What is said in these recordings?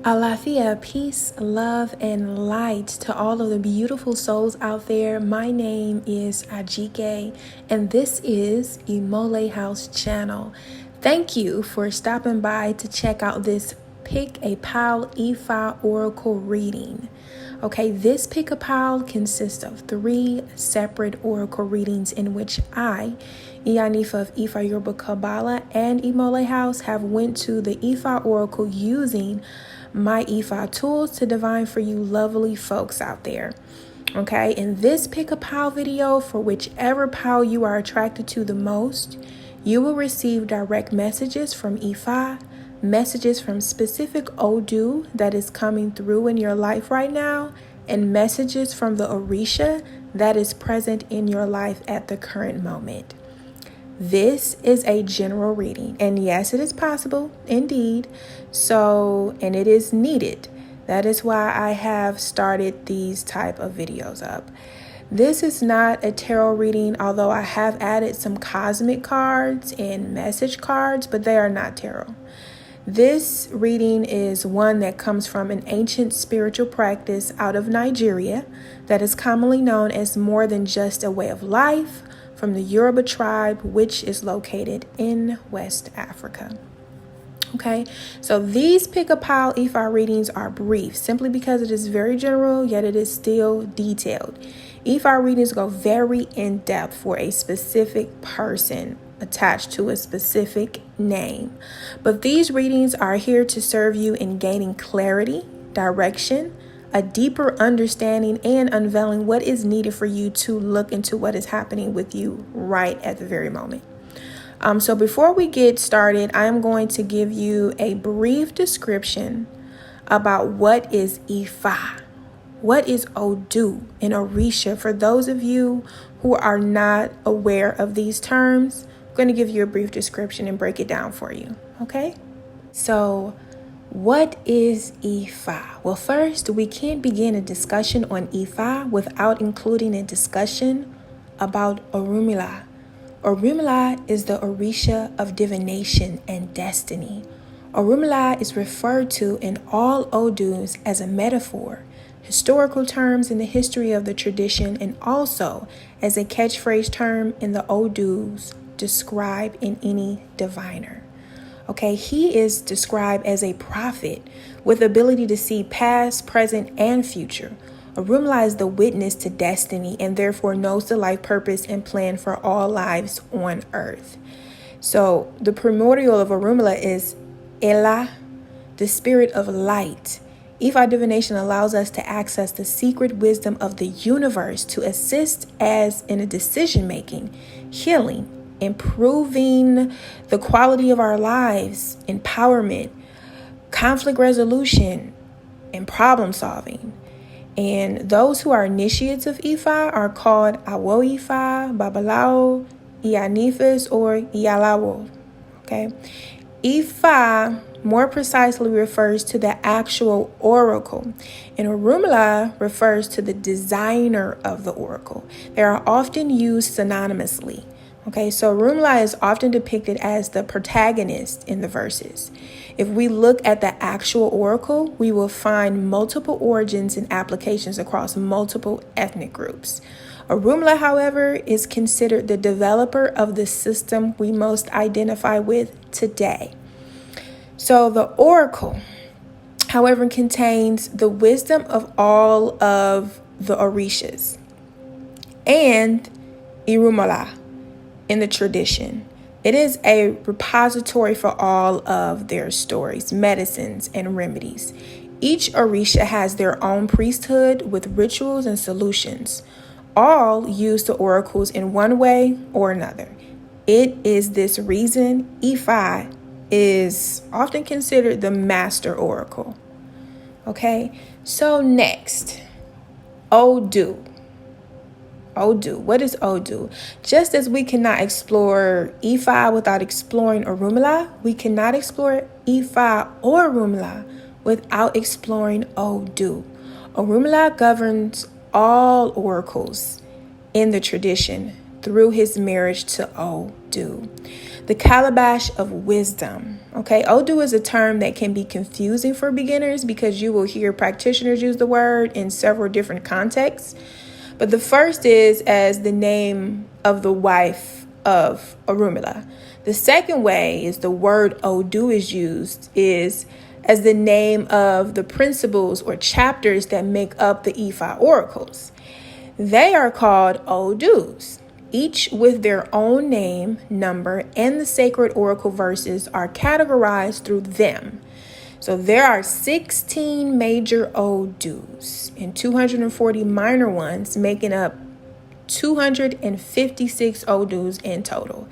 ALAAFIA, peace, love, and light to all of the beautiful souls out there. My name is Ajike, and this is Imole House channel. Thank you for stopping by to check out this Pick a Pile Ifa Oracle reading. Okay, this Pick a Pile consists of 3 separate oracle readings in which I, Iyanifa of Ifa Yoruba Kabbalah and Imole House, have went to the Ifa Oracle using my Ifa tools to divine for you lovely folks out there. Okay, in this Pick a Pile video, for whichever pile you are attracted to the most, you will receive direct messages from Ifa, messages from specific ODU that is coming through in your life right now, and messages from the Aurisha that is present in your life at the current moment. This is a general reading, and yes, it is possible, indeed. And it is needed. That is why I have started these type of videos up. This is not a tarot reading, although I have added some cosmic cards and message cards, but they are not tarot. This reading is one that comes from an ancient spiritual practice out of Nigeria that is commonly known as more than just a way of life, from the Yoruba tribe, which is located in West Africa. Okay, so these Pick a Pile Ifa readings are brief, simply because it is very general, yet it is still detailed. Ifa readings go very in depth for a specific person attached to a specific name. But these readings are here to serve you in gaining clarity, direction, a deeper understanding, and unveiling what is needed for you to look into what is happening with you right at the very moment. So before we get started, I am going to give you a brief description about what is Ifa, what is ODU, and Aurisha. For those of you who are not aware of these terms, I'm going to give you a brief description and break it down for you. Okay? So what is Ifa? Well, first, we can't begin a discussion on Ifa without including a discussion about Arumula. Arumula is the Aurisha of divination and destiny. Arumula is referred to in all ODUs as a metaphor, historical terms in the history of the tradition, and also as a catchphrase term in the ODUs described in any diviner. Okay, he is described as a prophet with ability to see past, present, and future. Arumula is the witness to destiny and therefore knows the life purpose and plan for all lives on earth. So the primordial of Arumula is Ela, the spirit of light. Ifa divination allows us to access the secret wisdom of the universe to assist as in a decision making, healing, improving the quality of our lives, empowerment, conflict resolution, and problem solving. And those who are initiates of Ifa are called Awo Ifa, Babalao, Iyanifas, or Iyalawo. Okay, Ifa more precisely refers to the actual oracle, and Arumula refers to the designer of the oracle. They are often used synonymously. Okay, so Arumula is often depicted as the protagonist in the verses. If we look at the actual oracle, we will find multiple origins and applications across multiple ethnic groups. Arumula, however, is considered the developer of the system we most identify with today. So the oracle, however, contains the wisdom of all of the Orishas and Arumula in the tradition. It is a repository for all of their stories, medicines, and remedies. Each Aurisha has their own priesthood with rituals and solutions. All use the oracles in one way or another. It is this reason Ifa is often considered the master oracle. Okay, so next, ODU. ODU. What is ODU? Just as we cannot explore Ifa without exploring Arumula, we cannot explore Ifa or Arumula without exploring ODU. Arumula governs all oracles in the tradition through his marriage to ODU. The calabash of wisdom. Okay, ODU is a term that can be confusing for beginners because you will hear practitioners use the word in several different contexts. But the first is as the name of the wife of Arumula. The second way is the word ODU is used is as the name of the principles or chapters that make up the Ifa Oracles. They are called ODUs, each with their own name, number, and the sacred oracle verses are categorized through them. So there are 16 major ODUs and 240 minor ones, making up 256 ODUs in total.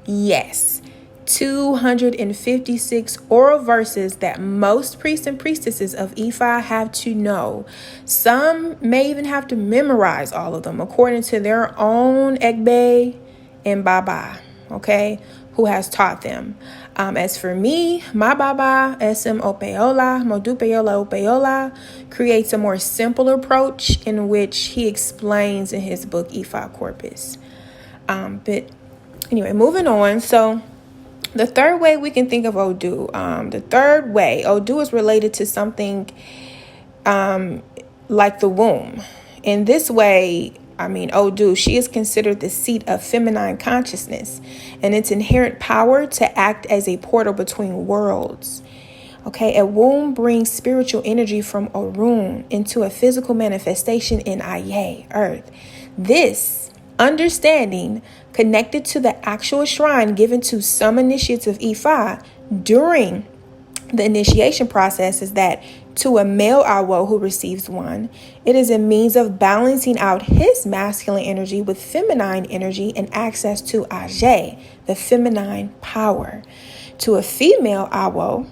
Yes, 256 oral verses that most priests and priestesses of Ifa have to know. Some may even have to memorize all of them according to their own Egbe and Baba, okay, who has taught them. As for me, my Baba, SM Opeola, Modupeola Opeola, creates a more simple approach in which he explains in his book Ifa Corpus. But anyway, moving on. So the third way we can think of ODU, ODU is related to something like the womb. In this way, ODU, she is considered the seat of feminine consciousness and its inherent power to act as a portal between worlds. Okay, a womb brings spiritual energy from Orun into a physical manifestation in Aye, earth. This understanding connected to the actual shrine given to some initiates of Ifa during the initiation process is that to a male Awo who receives one, it is a means of balancing out his masculine energy with feminine energy and access to Ajike, the feminine power. To a female Awo,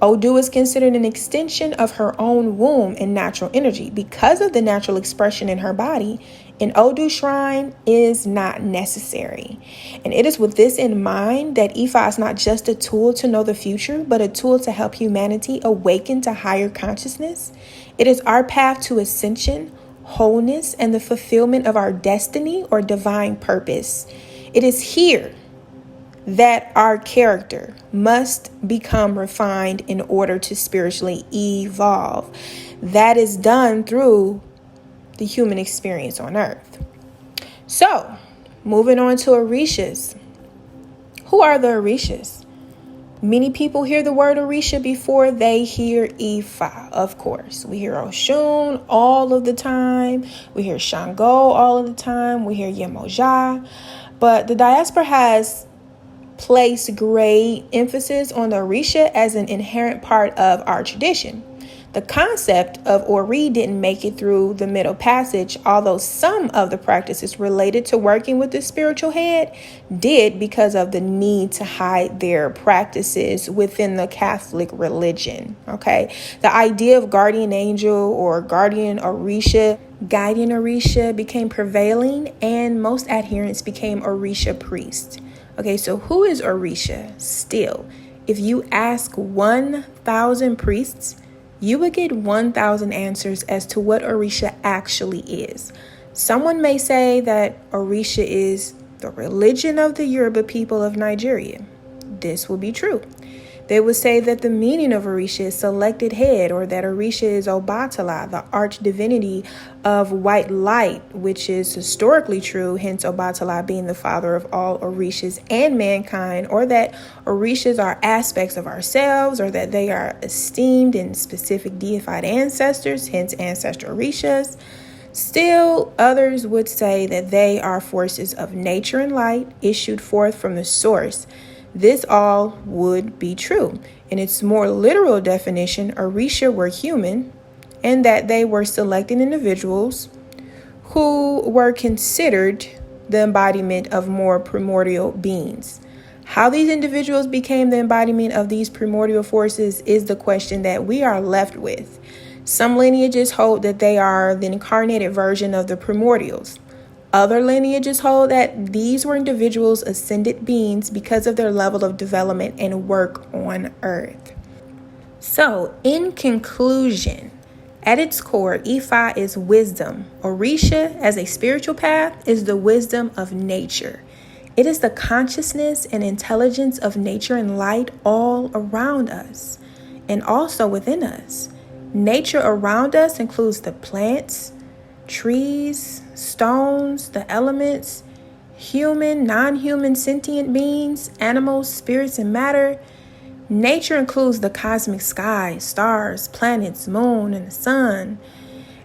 ODU is considered an extension of her own womb and natural energy. Because of the natural expression in her body, an ODU shrine is not necessary. And it is with this in mind that Ifa is not just a tool to know the future, but a tool to help humanity awaken to higher consciousness. It is our path to ascension, wholeness, and the fulfillment of our destiny or divine purpose. It is here that our character must become refined in order to spiritually evolve. That is done through the human experience on earth. So, moving on to Orishas. Who are the Orishas? Many people hear the word Orisha before they hear Ifa, of course. We hear Oshun all of the time. We hear Shango all of the time. We hear Yemoja. But the diaspora has placed great emphasis on the Orisha as an inherent part of our tradition. The concept of Ori didn't make it through the Middle Passage, although some of the practices related to working with the spiritual head did because of the need to hide their practices within the Catholic religion. Okay, the idea of guardian angel or guardian Orisha became prevailing, and most adherents became Orisha priests. Okay, so who is Orisha? Still, if you ask 1,000 priests, you would get 1,000 answers as to what Orisha actually is. Someone may say that Orisha is the religion of the Yoruba people of Nigeria. This will be true. They would say that the meaning of Orisha is selected head, or that Orisha is Obatala, the arch divinity of white light, which is historically true, hence Obatala being the father of all Orishas and mankind, or that Orishas are aspects of ourselves, or that they are esteemed in specific deified ancestors, hence ancestor Orishas. Still, others would say that they are forces of nature and light issued forth from the source. This all would be true. In its more literal definition, Orisha were human, and that they were selected individuals who were considered the embodiment of more primordial beings. How these individuals became the embodiment of these primordial forces is the question that we are left with. Some lineages hold that they are the incarnated version of the primordials. Other lineages hold that these were individuals, ascended beings, because of their level of development and work on earth. So, in conclusion, At its core, Ifa is wisdom. Orisha, as a spiritual path, is the wisdom of nature. It is the consciousness and intelligence of nature and light all around us and also within us. Nature around us includes the plants, trees, stones, the elements, human, non-human, sentient beings, animals, spirits, and matter. Nature includes the cosmic sky, stars, planets, moon, and the sun,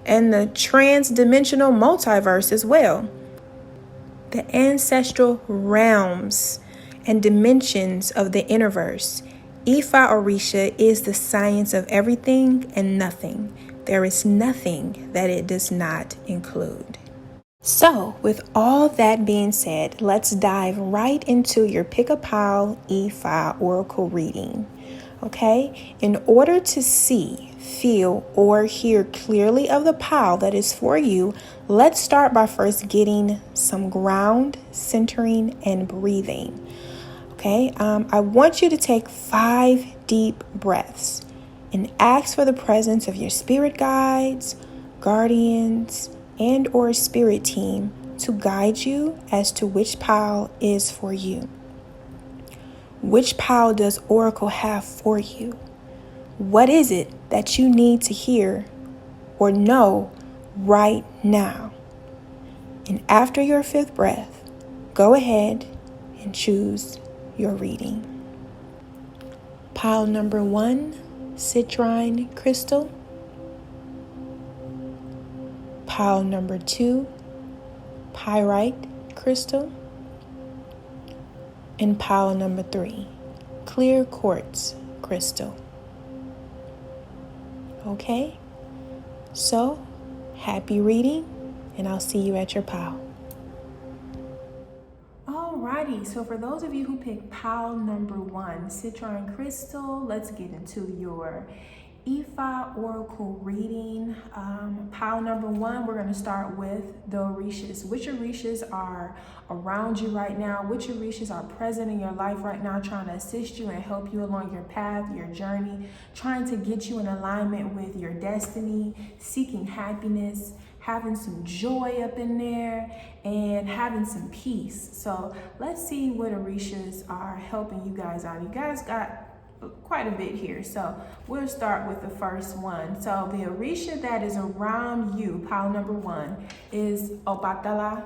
and the trans-dimensional multiverse as well. The ancestral realms and dimensions of the innerverse. Ifa Orisha is the science of everything and nothing. There is nothing that it does not include. So, with all that being said, let's dive right into your Pick-a-Pile Ifa Oracle reading. Okay? In order to see, feel, or hear clearly of the pile that is for you, let's start by first getting some ground, centering, and breathing. Okay? I want you to take 5 deep breaths and ask for the presence of your spirit guides, guardians, and or spirit team to guide you as to which pile is for you. Which pile does Oracle have for you? What is it that you need to hear or know right now? And after your 5th breath, go ahead and choose your reading. Pile number 1, citrine crystal. Pile number 2, pyrite crystal. And pile number 3, clear quartz crystal. Okay? So, happy reading, and I'll see you at your pile. Alrighty, so for those of you who picked pile number 1, citrine crystal, let's get into your Ifa Oracle reading. Pile number 1, we're going to start with the Orishas. Which Orishas are around you right now? Which Orishas are present in your life right now, trying to assist you and help you along your path, your journey, trying to get you in alignment with your destiny, seeking happiness, having some joy up in there, and having some peace. So let's see what Orishas are helping you guys out. You guys got quite a bit here, so we'll start with the first one. So the Orisha that is around you, pile number 1, is Obatala.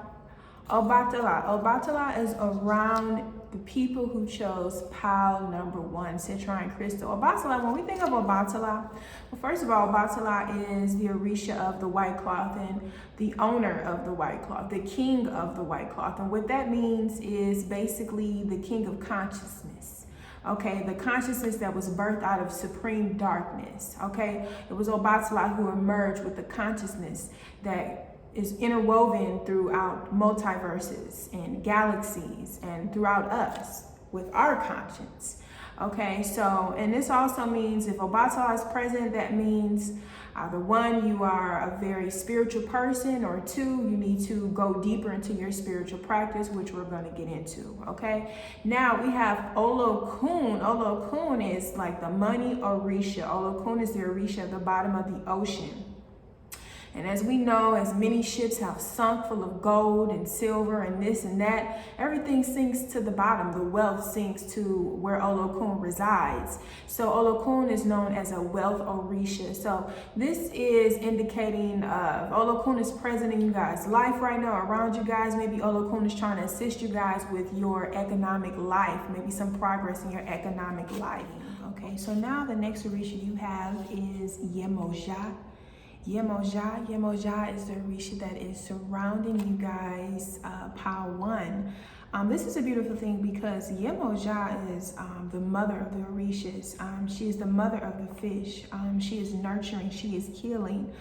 Obatala is around the people who chose pile number 1, citrine crystal. Obatala, when we think of Obatala, well, first of all, Obatala is the Orisha of the white cloth and the owner of the white cloth, the king of the white cloth. And what that means is basically the king of consciousness. Okay, the consciousness that was birthed out of supreme darkness. Okay, it was Obatala who emerged with the consciousness that is interwoven throughout multiverses and galaxies and throughout us with our conscience. Okay, so, and this also means if Obatala is present, that means either 1, you are a very spiritual person, or 2, you need to go deeper into your spiritual practice, which we're going to get into. Okay, now we have Olokun. Olokun is like the money Orisha. Olokun is the Orisha at the bottom of the ocean. And as we know, as many ships have sunk full of gold and silver and this and that, everything sinks to the bottom. The wealth sinks to where Olokun resides. So Olokun is known as a wealth Orisha. So this is indicating Olokun is present in you guys' life right now, around you guys. Maybe Olokun is trying to assist you guys with your economic life, maybe some progress in your economic life. Okay, so now the next Orisha you have is Yemoja. Yemoja is the Orisha that is surrounding you guys, pile 1. This is a beautiful thing because Yemoja is the mother of the Orishas. She is the mother of the fish. She is nurturing, she is healing.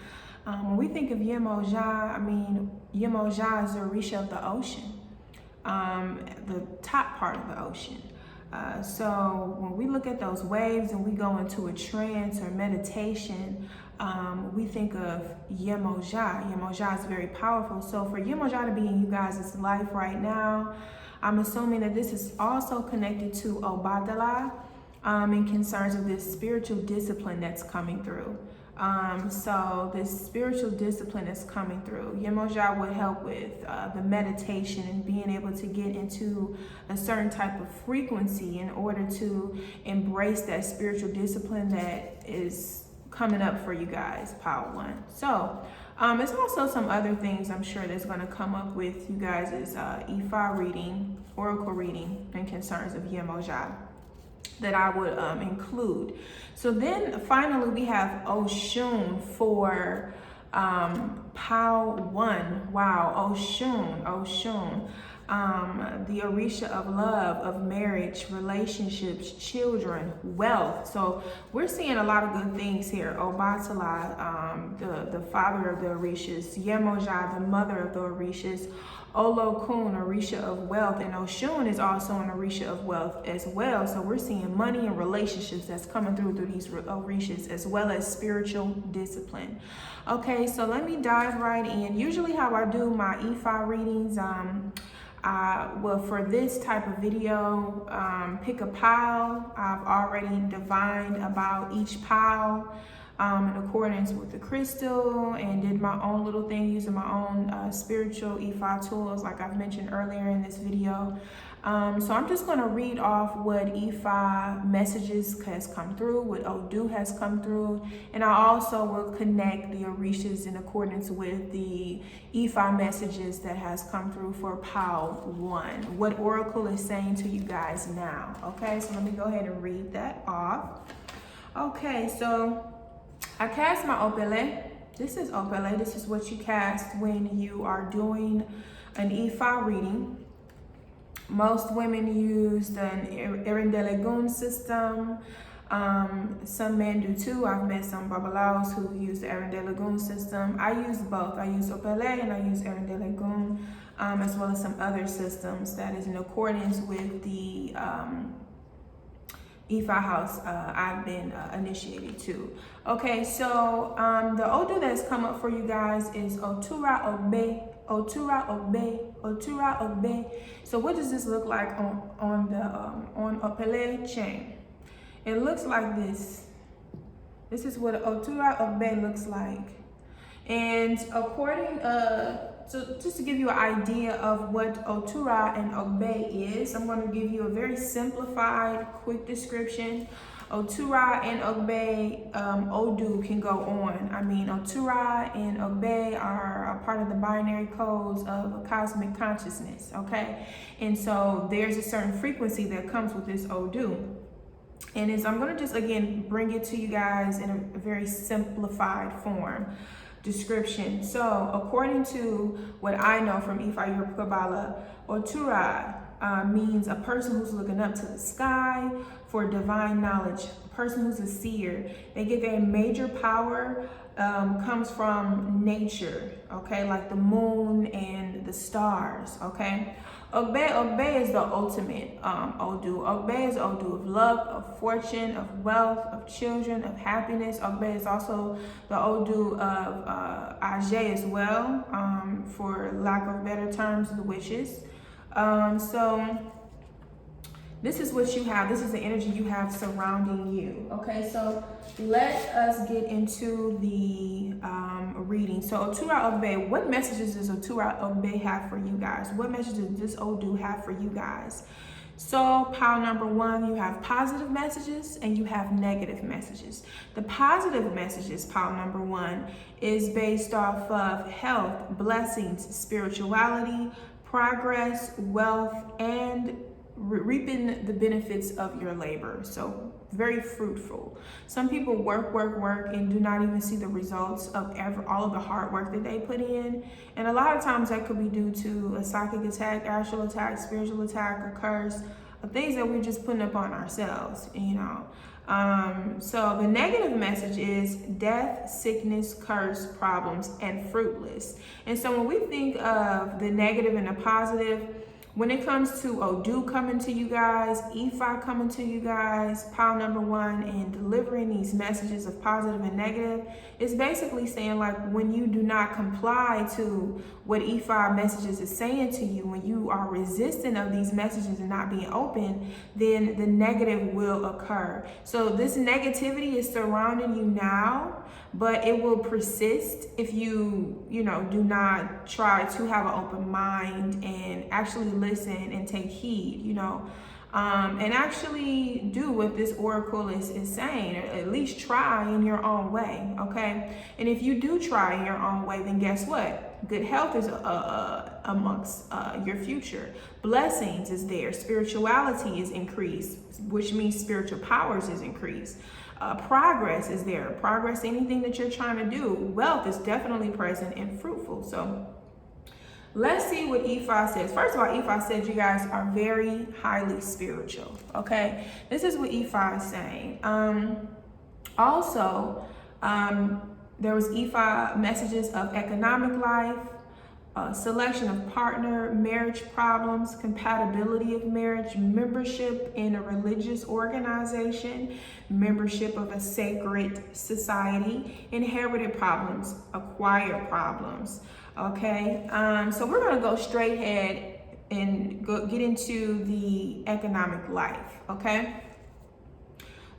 When we think of Yemoja, I mean, Yemoja is the Orisha of the ocean, the top part of the ocean. So when we look at those waves and we go into a trance or meditation, we think of Yemoja. Yemoja is very powerful. So for Yemoja to be in you guys' life right now, I'm assuming that this is also connected to Obatala in concerns of this spiritual discipline that's coming through. So this spiritual discipline is coming through. Yemoja would help with the meditation and being able to get into a certain type of frequency in order to embrace that spiritual discipline that is coming up for you guys, pile one. So there's also some other things I'm sure that's going to come up with you guys is Ifa reading, Oracle reading, and concerns of Yemoja that I would include. So then finally we have Oshun for pile one. Wow, Oshun. The Aurisha of love, of marriage, relationships, children, wealth. So we're seeing a lot of good things here. Obatala, the father of the Orishas, Yemoja, the mother of the Orishas, Olokun, Aurisha of wealth, and Oshun is also an Aurisha of wealth as well. So we're seeing money and relationships that's coming through these Orishas, as well as spiritual discipline. Okay, so let me dive right in. Usually how I do my Ifa readings, well, for this type of video, pick a pile. I've already divined about each pile in accordance with the crystal, and did my own little thing using my own spiritual Ifa tools like I've mentioned earlier in this video. So I'm just going to read off what Ifa messages has come through, what ODU has come through, and I also will connect the Orishas in accordance with the Ifa messages that has come through for pile one. What Oracle is saying to you guys now. Okay, so let me go ahead and read that off. Okay, so I cast my Opele. This is Opele. This is what you cast when you are doing an Ifa reading. Most women use the Erindelegun system. Some men do too. I've met some Babalaos who use the Erindelegun system. I use both. I use Opele and I use Erindelegun, as well as some other systems that is in accordance with the Ifa house I've been initiated to. Okay, so the ODU that's come up for you guys is Otura Obe, Otura Obe, Otura Obe. So what does this look like on Opele chain? It looks like this. This is what Otura Obe looks like. And according so just to give you an idea of what Otura and Obe is, I'm going to give you a very simplified, quick description. Otura and Obe, ODU can go on. I mean, Otura and Obe are a part of the binary codes of cosmic consciousness, okay? And so there's a certain frequency that comes with this ODU. And I'm going to just, again, bring it to you guys in a very simplified form. Description. So according to what I know from Ifa Oracle Kabbalah, Otura means a person who's looking up to the sky for divine knowledge, a person who's a seer. They get their major power comes from nature, okay, like the moon and the stars, okay. Obe is the ultimate ODU. Obe is ODU of love, of fortune, of wealth, of children, of happiness. Obe is also the ODU of Ajike as well, for lack of better terms, the witches. So this is what you have. This is the energy you have surrounding you. Okay, so let us get into the reading. So Otura Obe, what messages does Otura Obe have for you guys? What messages does this ODU have for you guys? So pile number one, you have positive messages and you have negative messages. The positive messages, pile number one, is based off of health, blessings, spirituality, progress, wealth, and reaping the benefits of your labor. So very fruitful. Some people work and do not even see the results of all of the hard work that they put in. And a lot of times that could be due to a psychic attack, astral attack, spiritual attack, or curse, or things that we're just putting up on ourselves, you know. So the negative message is death, sickness, curse, problems, and fruitless. And so when we think of the negative and the positive, When it comes to ODU coming to you guys, Ifa coming to you guys, pile number 1, and delivering these messages of positive and negative, it's basically saying like when you do not comply to what Ifa messages is saying to you, when you are resistant of these messages and not being open, then the negative will occur. So this negativity is surrounding you now, but it will persist if you do not try to have an open mind and actually listen and take heed, and actually do what this oracle is saying, or at least try in your own way, okay? And if you do try in your own way, then guess what? Good health is amongst your future. Blessings is there. Spirituality is increased, which means spiritual powers is increased. Progress is there. Progress, anything that you're trying to do. Wealth is definitely present and fruitful. So let's see what Ifa says. First of all, Ifa says you guys are very highly spiritual. Okay, this is what Ifa is saying. Also, there was Ifa messages of economic life, selection of partner, marriage problems, compatibility of marriage, membership in a religious organization, membership of a sacred society, inherited problems, acquired problems. Okay, so we're going to go straight ahead and get into the economic life. Okay,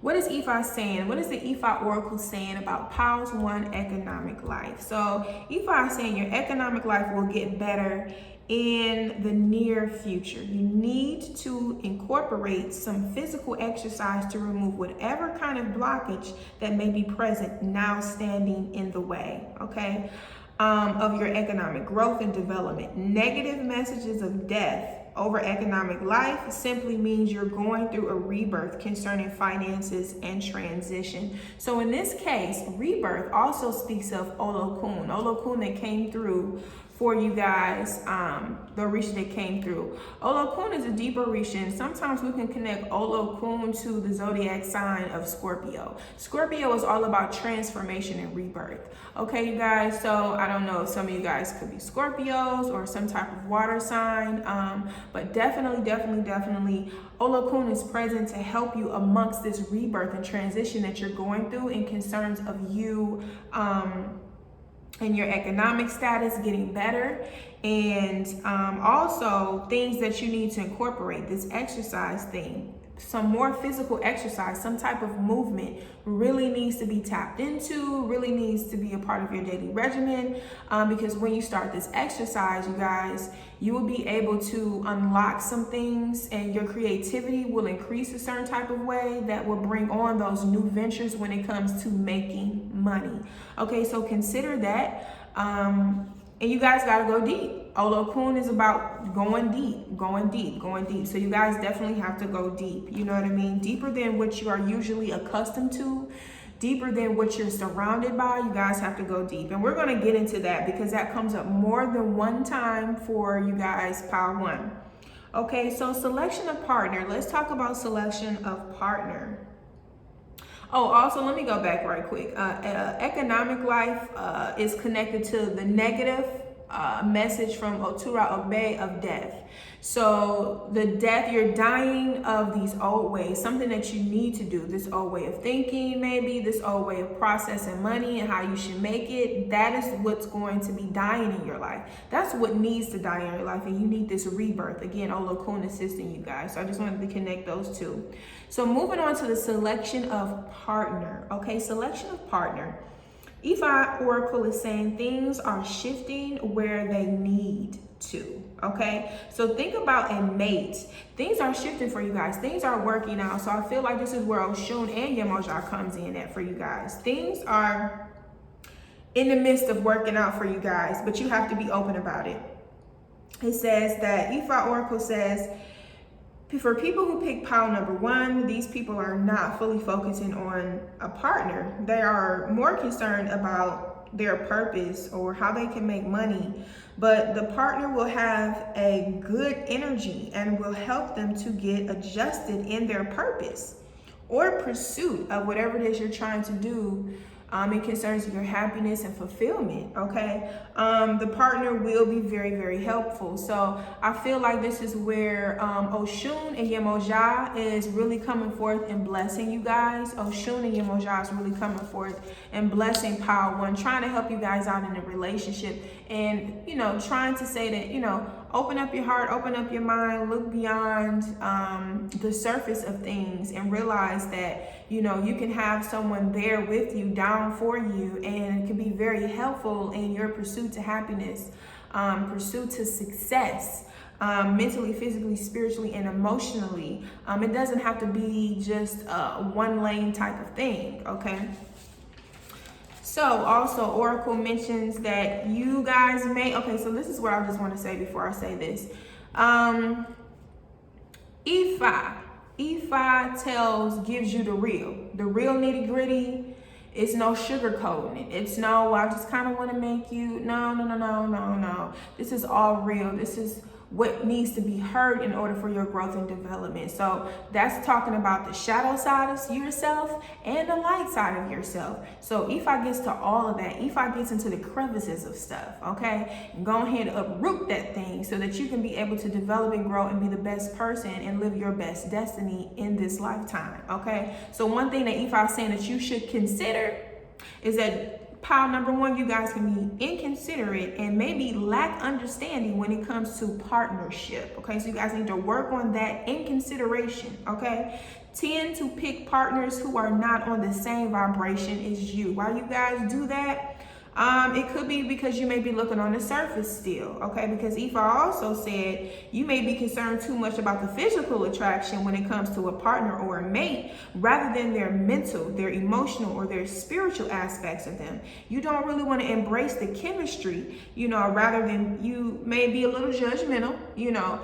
what is Ifa saying? What is the Ifa Oracle saying about Piles 1 economic life? So Ifa is saying your economic life will get better in the near future. You need to incorporate some physical exercise to remove whatever kind of blockage that may be present now standing in the way, okay, of your economic growth and development. Negative messages of death over economic life simply means you're going through a rebirth concerning finances and transition. So in this case, rebirth also speaks of Olokun. Olokun that came through for you guys, the Orisha that came through. Olokun is a deeper Orisha, and sometimes we can connect Olokun to the zodiac sign of Scorpio. Scorpio is all about transformation and rebirth. Okay, you guys, so I don't know if some of you guys could be Scorpios or some type of water sign, but definitely, Olokun is present to help you amongst this rebirth and transition that you're going through in concerns of you, and your economic status getting better, and also things that you need to incorporate. This exercise thing, some more physical exercise, some type of movement really needs to be tapped into, really needs to be a part of your daily regimen, because when you start this exercise, you guys, you will be able to unlock some things, and your creativity will increase a certain type of way that will bring on those new ventures when it comes to making money. Okay, so consider that, and you guys got to go deep. Olokun is about going deep. So you guys definitely have to go deep. You know what I mean? Deeper than what you are usually accustomed to, deeper than what you're surrounded by. You guys have to go deep. And we're going to get into that because that comes up more than one time for you guys, Pile 1. Okay, so selection of partner. Let's talk about selection of partner. Oh, also, let me go back right quick. Economic life is connected to the negative message from Otura Ogbe of death. So the death, you're dying of these old ways, something that you need to do, this old way of thinking, maybe this old way of processing money and how you should make it. That is what's going to be dying in your life. That's what needs to die in your life, and you need this rebirth. Again, Olokun assisting you guys. So I just wanted to connect those two. So moving on to the selection of partner. Okay, selection of partner. Ifa Oracle is saying things are shifting where they need to. Okay, so think about a mate. Things are shifting for you guys. Things are working out. So I feel like this is where Oshun and Yemoja comes in at for you guys. Things are in the midst of working out for you guys, but you have to be open about it. It says that Ifa Oracle says, for people who pick pile number 1, these people are not fully focusing on a partner. They are more concerned about their purpose or how they can make money. But the partner will have a good energy and will help them to get adjusted in their purpose or pursuit of whatever it is you're trying to do It concerns your happiness and fulfillment, okay? The partner will be very, very helpful. So I feel like this is where Oshun and Yemoja is really coming forth and blessing you guys. Oshun and Yemoja is really coming forth and blessing Pile 1, trying to help you guys out in a relationship and, you know, trying to say that, you know, open up your heart, open up your mind, look beyond the surface of things and realize that, you know, you can have someone there with you, down for you, and it can be very helpful in your pursuit to happiness, pursuit to success, mentally, physically, spiritually, and emotionally. It doesn't have to be just a one lane type of thing, okay? So also Oracle mentions that you guys may, okay, so this is what I just want to say before I say this. Ifa gives you the real nitty gritty. It's no sugarcoating it. It's no, I just kind of want to make you, no. This is all real. This is what needs to be heard in order for your growth and development. So that's talking about the shadow side of yourself and the light side of yourself. So Ifa gets to all of that. Ifa gets into the crevices of stuff, okay? And go ahead and uproot that thing so that you can be able to develop and grow and be the best person and live your best destiny in this lifetime, okay? So one thing that Ifa is saying that you should consider is that Pile number 1, you guys can be inconsiderate and maybe lack understanding when it comes to partnership, okay? So you guys need to work on that inconsideration, okay? Tend to pick partners who are not on the same vibration as you. Why you guys do that? It could be because you may be looking on the surface still, okay? Because Ifa also said you may be concerned too much about the physical attraction when it comes to a partner or a mate, rather than their mental, their emotional, or their spiritual aspects of them. You don't really want to embrace the chemistry, you know, rather than you may be a little judgmental, you know,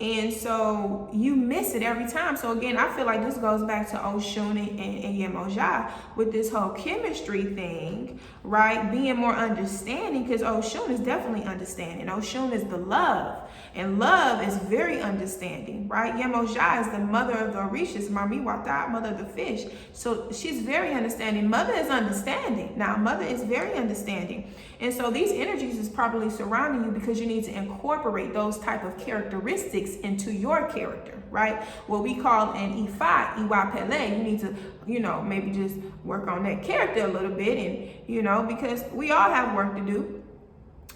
and so you miss it every time. So again, I feel like this goes back to Oshun and Yemoja with this whole chemistry thing, right? Being more understanding, because Oshun is definitely understanding. Oshun is the love, and love is very understanding, right? Yemoja is the mother of the Orishas, Mami Wata, mother of the fish. So she's very understanding. Mother is understanding. Now, mother is very understanding. And so these energies is probably surrounding you because you need to incorporate those type of characteristics into your character, right? What we call an Ifa, Iwa Pele. You need to, you know, maybe just work on that character a little bit, and, you know, because we all have work to do.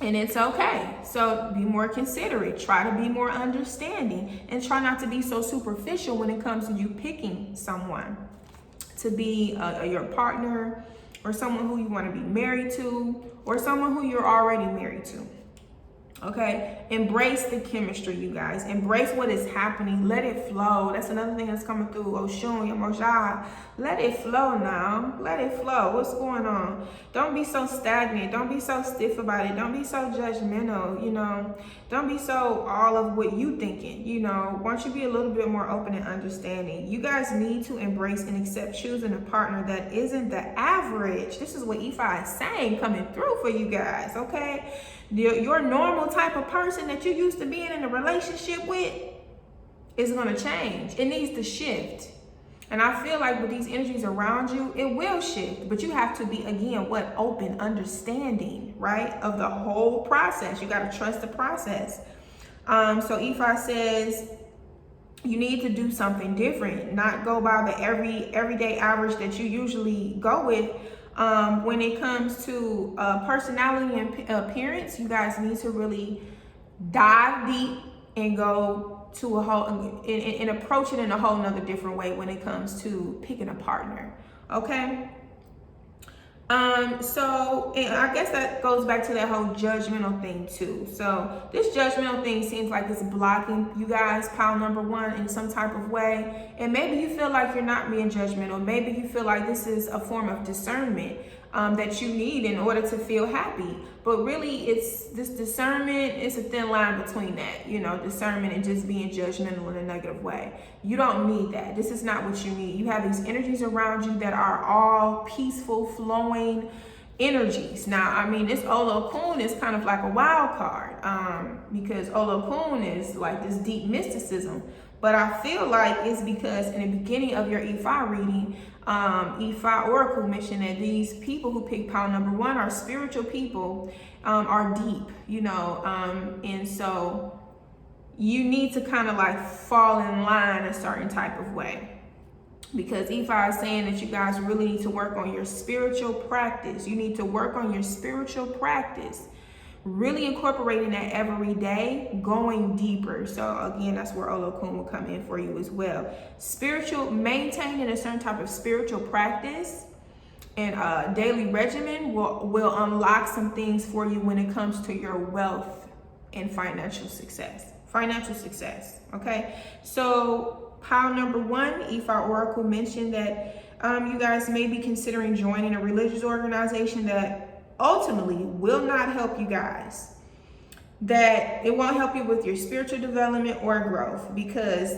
And it's okay. So be more considerate, try to be more understanding, and try not to be so superficial when it comes to you picking someone to be your partner, or someone who you want to be married to, or someone who you're already married to. Okay, embrace the chemistry, you guys. Embrace what is happening. Let it flow. That's another thing that's coming through. Oshun, Yemoja. Let it flow now. Let it flow. What's going on? Don't be so stagnant. Don't be so stiff about it. Don't be so judgmental, you know. Don't be so all of what you thinking, you know. Why don't you be a little bit more open and understanding? You guys need to embrace and accept choosing a partner that isn't the average. This is what Ifa is saying coming through for you guys, okay? Your normal type of person that you used to being in a relationship with is going to change. It needs to shift. And I feel like with these energies around you, it will shift. But you have to be, again, what? Open, understanding, right? Of the whole process. You got to trust the process. So Ifa says you need to do something different. Not go by the everyday average that you usually go with. When it comes to personality and appearance, you guys need to really dive deep and go to a whole and approach it in a whole nother different way when it comes to picking a partner. Okay. So I guess that goes back to that whole judgmental thing too. So this judgmental thing seems like it's blocking you guys, pile number 1, in some type of way. And maybe you feel like you're not being judgmental. Maybe you feel like this is a form of discernment that you need in order to feel happy. But really, it's this discernment, it's a thin line between that, you know, discernment and just being judgmental in a negative way. You don't need that. This is not what you need. You have these energies around you that are all peaceful, flowing energies. Now, I mean, this Olokun is kind of like a wild card because Olokun is like this deep mysticism. But I feel like it's because in the beginning of your Ifa reading, Ifa Oracle mentioned that these people who pick pile number 1 are spiritual people, are deep, you know, and so you need to kind of like fall in line a certain type of way. Because Ifa is saying that you guys really need to work on your spiritual practice. You need to work on your spiritual practice. Really incorporating that every day, going deeper. So again, that's where Olokun will come in for you as well. Maintaining a certain type of spiritual practice and daily regimen will unlock some things for you when it comes to your wealth and financial success. Okay? So pile number 1, Ifa Oracle mentioned that you guys may be considering joining a religious organization that ultimately will not help you guys. That it won't help you with your spiritual development or growth, because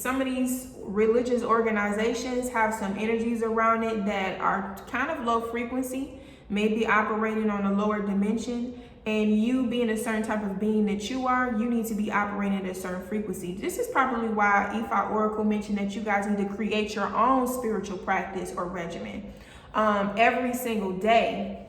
some of these religious organizations have some energies around it that are kind of low frequency, maybe operating on a lower dimension. And you being a certain type of being that you are, you need to be operating at a certain frequency. This is probably why Ifa Oracle mentioned that you guys need to create your own spiritual practice or regimen every single day,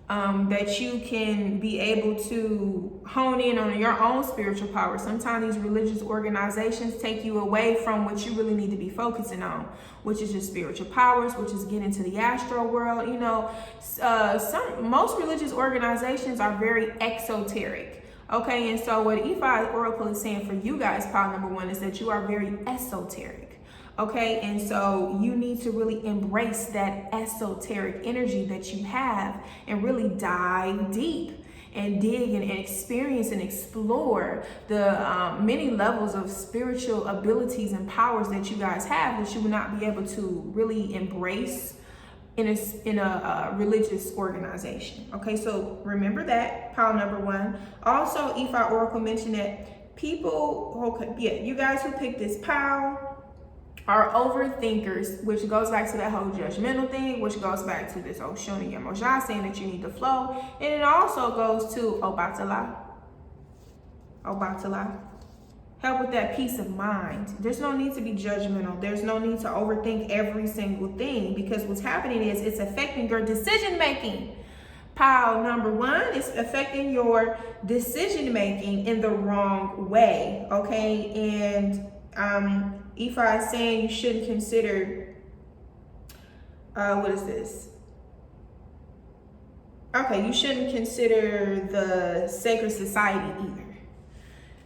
that you can be able to hone in on your own spiritual power. Sometimes these religious organizations take you away from what you really need to be focusing on, which is your spiritual powers, which is getting to the astral world. You know, most religious organizations are very exoteric. Okay, and so what Ifa Oracle is saying for you guys, pile number 1, is that you are very esoteric. Okay, and so you need to really embrace that esoteric energy that you have and really dive deep and dig and experience and explore the many levels of spiritual abilities and powers that you guys have that you will not be able to really embrace in a religious organization. Okay, so remember that, pile number 1. Also, Ifa Oracle mentioned that you guys who picked this pile are overthinkers, which goes back to that whole judgmental thing, which goes back to this Oshun and Yemoja saying that you need to flow. And it also goes to Obatala. Help with that peace of mind. There's no need to be judgmental. There's no need to overthink every single thing, because what's happening is it's affecting your decision making. Pile number 1 is affecting your decision making in the wrong way. Okay, and Ifa is saying you shouldn't consider, what is this? Okay, you shouldn't consider the sacred society either.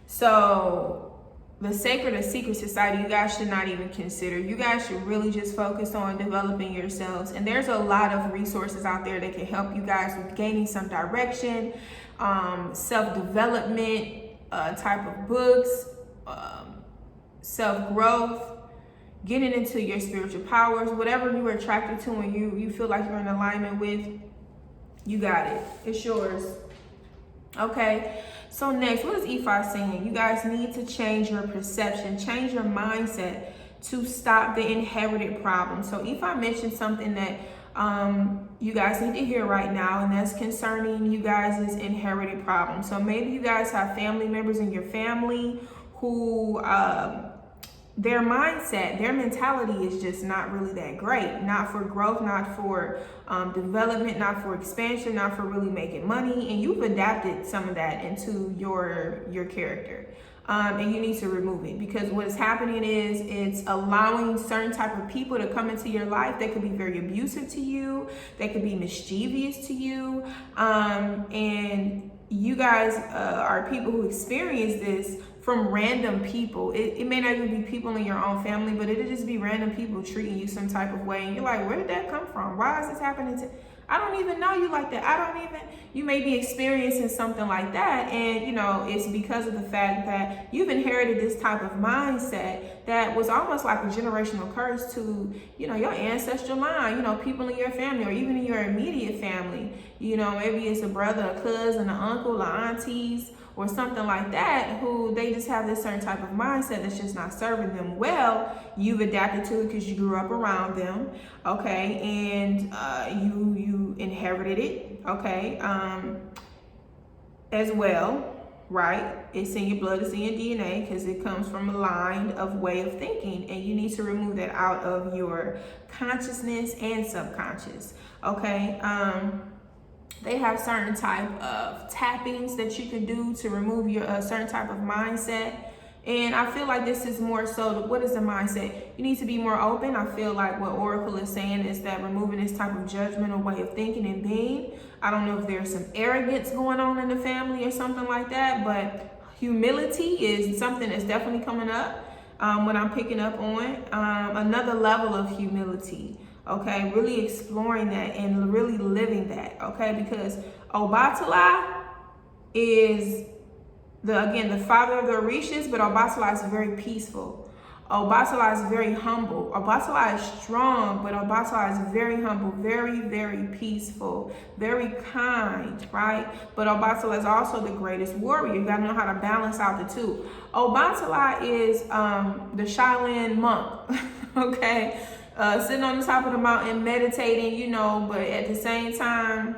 So the sacred or secret society, you guys should not even consider. You guys should really just focus on developing yourselves. And there's a lot of resources out there that can help you guys with gaining some direction, self-development type of books, self-growth, getting into your spiritual powers, whatever you are attracted to and you feel like you're in alignment with, you got it. It's yours. Okay, so next, what is Ifa saying? You guys need to change your perception, change your mindset to stop the inherited problem. So Ifa mentioned something that you guys need to hear right now, and that's concerning you guys' inherited problem. So maybe you guys have family members in your family who their mindset, their mentality is just not really that great. Not for growth, not for development, not for expansion, not for really making money. And you've adapted some of that into your character. And you need to remove it, because what is happening is it's allowing certain type of people to come into your life that could be very abusive to you, that could be mischievous to you. And you guys are people who experience this from random people. It may not even be people in your own family, but it'll just be random people treating you some type of way. And you're like, where did that come from? Why is this happening to, I don't even know you like that. You may be experiencing something like that. And you know, it's because of the fact that you've inherited this type of mindset that was almost like a generational curse to, you know, your ancestral line, you know, people in your family or even in your immediate family. You know, maybe it's a brother, a cousin, an uncle, or aunties, or something like that, who they just have this certain type of mindset that's just not serving them well. You've adapted to it because you grew up around them, okay, and you inherited it, okay, as well. right? It's in your blood, it's in your DNA, because it comes from a line of way of thinking, and you need to remove that out of your consciousness and subconscious, okay? They have certain type of tappings that you can do to remove your certain type of mindset. And I feel like this is more so, what is the mindset? You need to be more open. I feel like what Oracle is saying is that removing this type of judgmental way of thinking and being. I don't know if there's some arrogance going on in the family or something like that, but humility is something that's definitely coming up when I'm picking up on. Another level of humility, okay? Really exploring that and really living that, okay? Because Obatala is the father of the Orishas, but Obatala is very peaceful. Obatala is very humble. Obatala is strong, but Obatala is very humble, very, very peaceful, very kind, right? But Obatala is also the greatest warrior. You gotta know how to balance out the two. Obatala is the Shaolin monk, okay? Sitting on the top of the mountain, meditating, you know, but at the same time,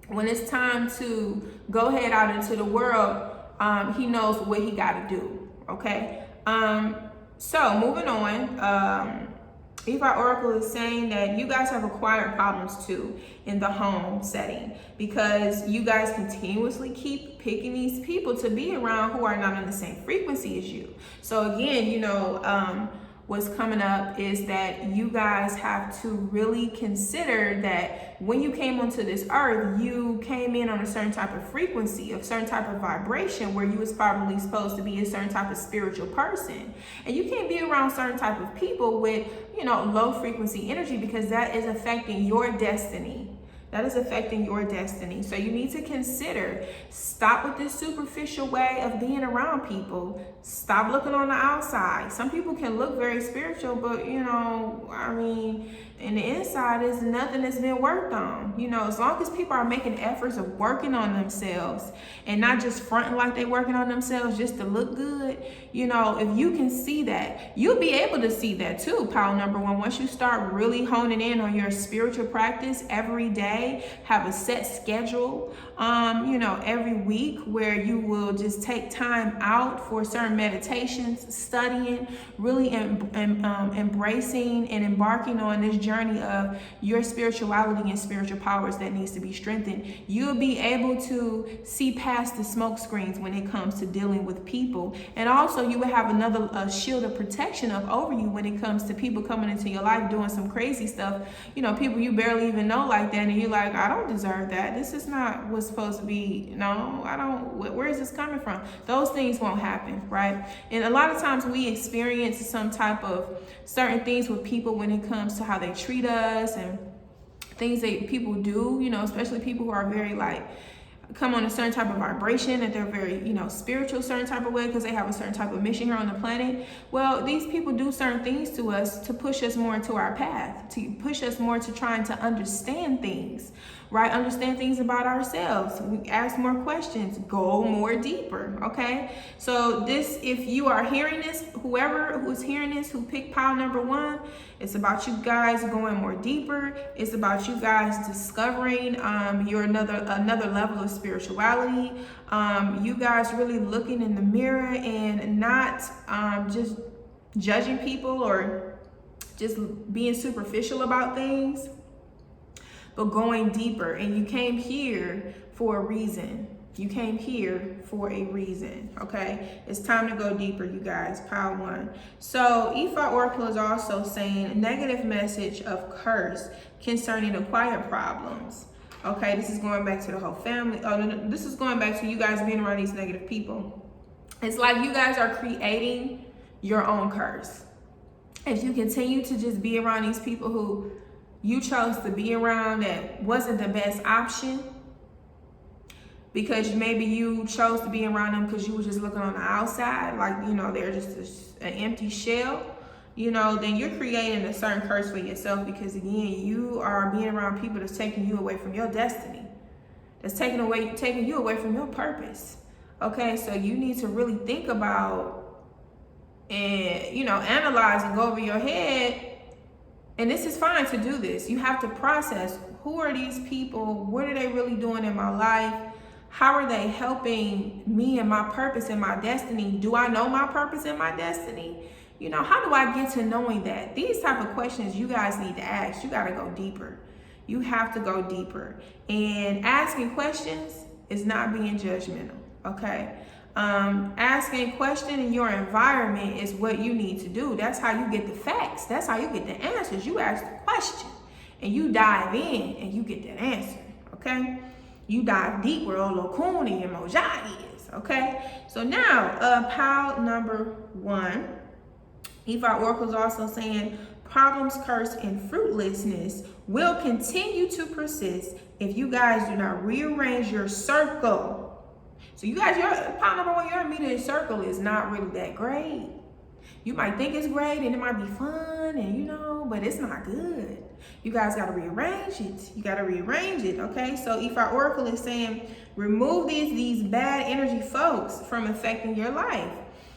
when it's time to go head out into the world, he knows what he got to do, okay? So moving on, Ifa Oracle is saying that you guys have acquired problems too in the home setting, because you guys continuously keep picking these people to be around who are not on the same frequency as you. So again, you know, what's coming up is that you guys have to really consider that when you came onto this earth, you came in on a certain type of frequency, a certain type of vibration, where you was probably supposed to be a certain type of spiritual person. And you can't be around certain type of people with, you know, low frequency energy, because that is affecting your destiny. That is affecting your destiny. So you need to consider, stop with this superficial way of being around people. Stop looking on the outside. Some people can look very spiritual, but you know, I mean, in the inside is nothing that's been worked on. You know, as long as people are making efforts of working on themselves and not just fronting like they're working on themselves just to look good, you know, if you can see that, you'll be able to see that too, pile number one. Once you start really honing in on your spiritual practice every day, have a set schedule, you know, every week, where you will just take time out for certain meditations, studying, really embracing and embarking on this journey of your spirituality and spiritual powers that needs to be strengthened. You'll be able to see past the smoke screens when it comes to dealing with people. And also you will have another shield of protection up over you when it comes to people coming into your life doing some crazy stuff. You know, people you barely even know like that, and you're like, I don't deserve that. This is not what's supposed to be. No, I don't. Where is this coming from? Those things won't happen, right? And a lot of times we experience some type of certain things with people when it comes to how they treat us and things that people do, you know, especially people who are very like, come on a certain type of vibration, that they're very, you know, spiritual, certain type of way, because they have a certain type of mission here on the planet. Well, these people do certain things to us to push us more into our path, to push us more to trying to understand things, right? Understand things about ourselves. We ask more questions, go more deeper, okay? So this, if you are hearing this, whoever who's hearing this, who picked pile number one, it's about you guys going more deeper. It's about you guys discovering your another level of spirituality. You guys really looking in the mirror and not just judging people or just being superficial about things, but going deeper. And you came here for a reason. You came here for a reason, okay? It's time to go deeper, you guys, pile one. So Ifa Oracle is also saying a negative message of curse concerning acquired problems. Okay, this is going back to the whole family. This is going back to you guys being around these negative people. It's like you guys are creating your own curse. If you continue to just be around these people who you chose to be around that wasn't the best option, because maybe you chose to be around them because you were just looking on the outside, like, you know, they're just an empty shell, you know, then you're creating a certain curse for yourself, because again, you are being around people that's taking you away from your destiny, that's taking you away from your purpose. Okay, so you need to really think about and, you know, analyze and go over your head. And this is fine to do this. You have to process, who are these people? What are they really doing in my life? How are they helping me and my purpose and my destiny? Do I know my purpose and my destiny? You know, how do I get to knowing that? These type of questions you guys need to ask. You got to go deeper. You have to go deeper. And asking questions is not being judgmental, okay? Asking a question in your environment is what you need to do. That's how you get the facts. That's how you get the answers. You ask the question and you dive in and you get that answer, okay? You dive deep where Olokun and Yemoja is, okay? So now, pile number 1, Ifa Oracle is also saying, problems, curse, and fruitlessness will continue to persist if you guys do not rearrange your circle. So you guys, your pile number 1, your immediate circle is not really that great. You might think it's great and it might be fun and you know, but it's not good. You guys got to rearrange it. You got to rearrange it, okay? So Ifa Oracle is saying, remove these bad energy folks from affecting your life.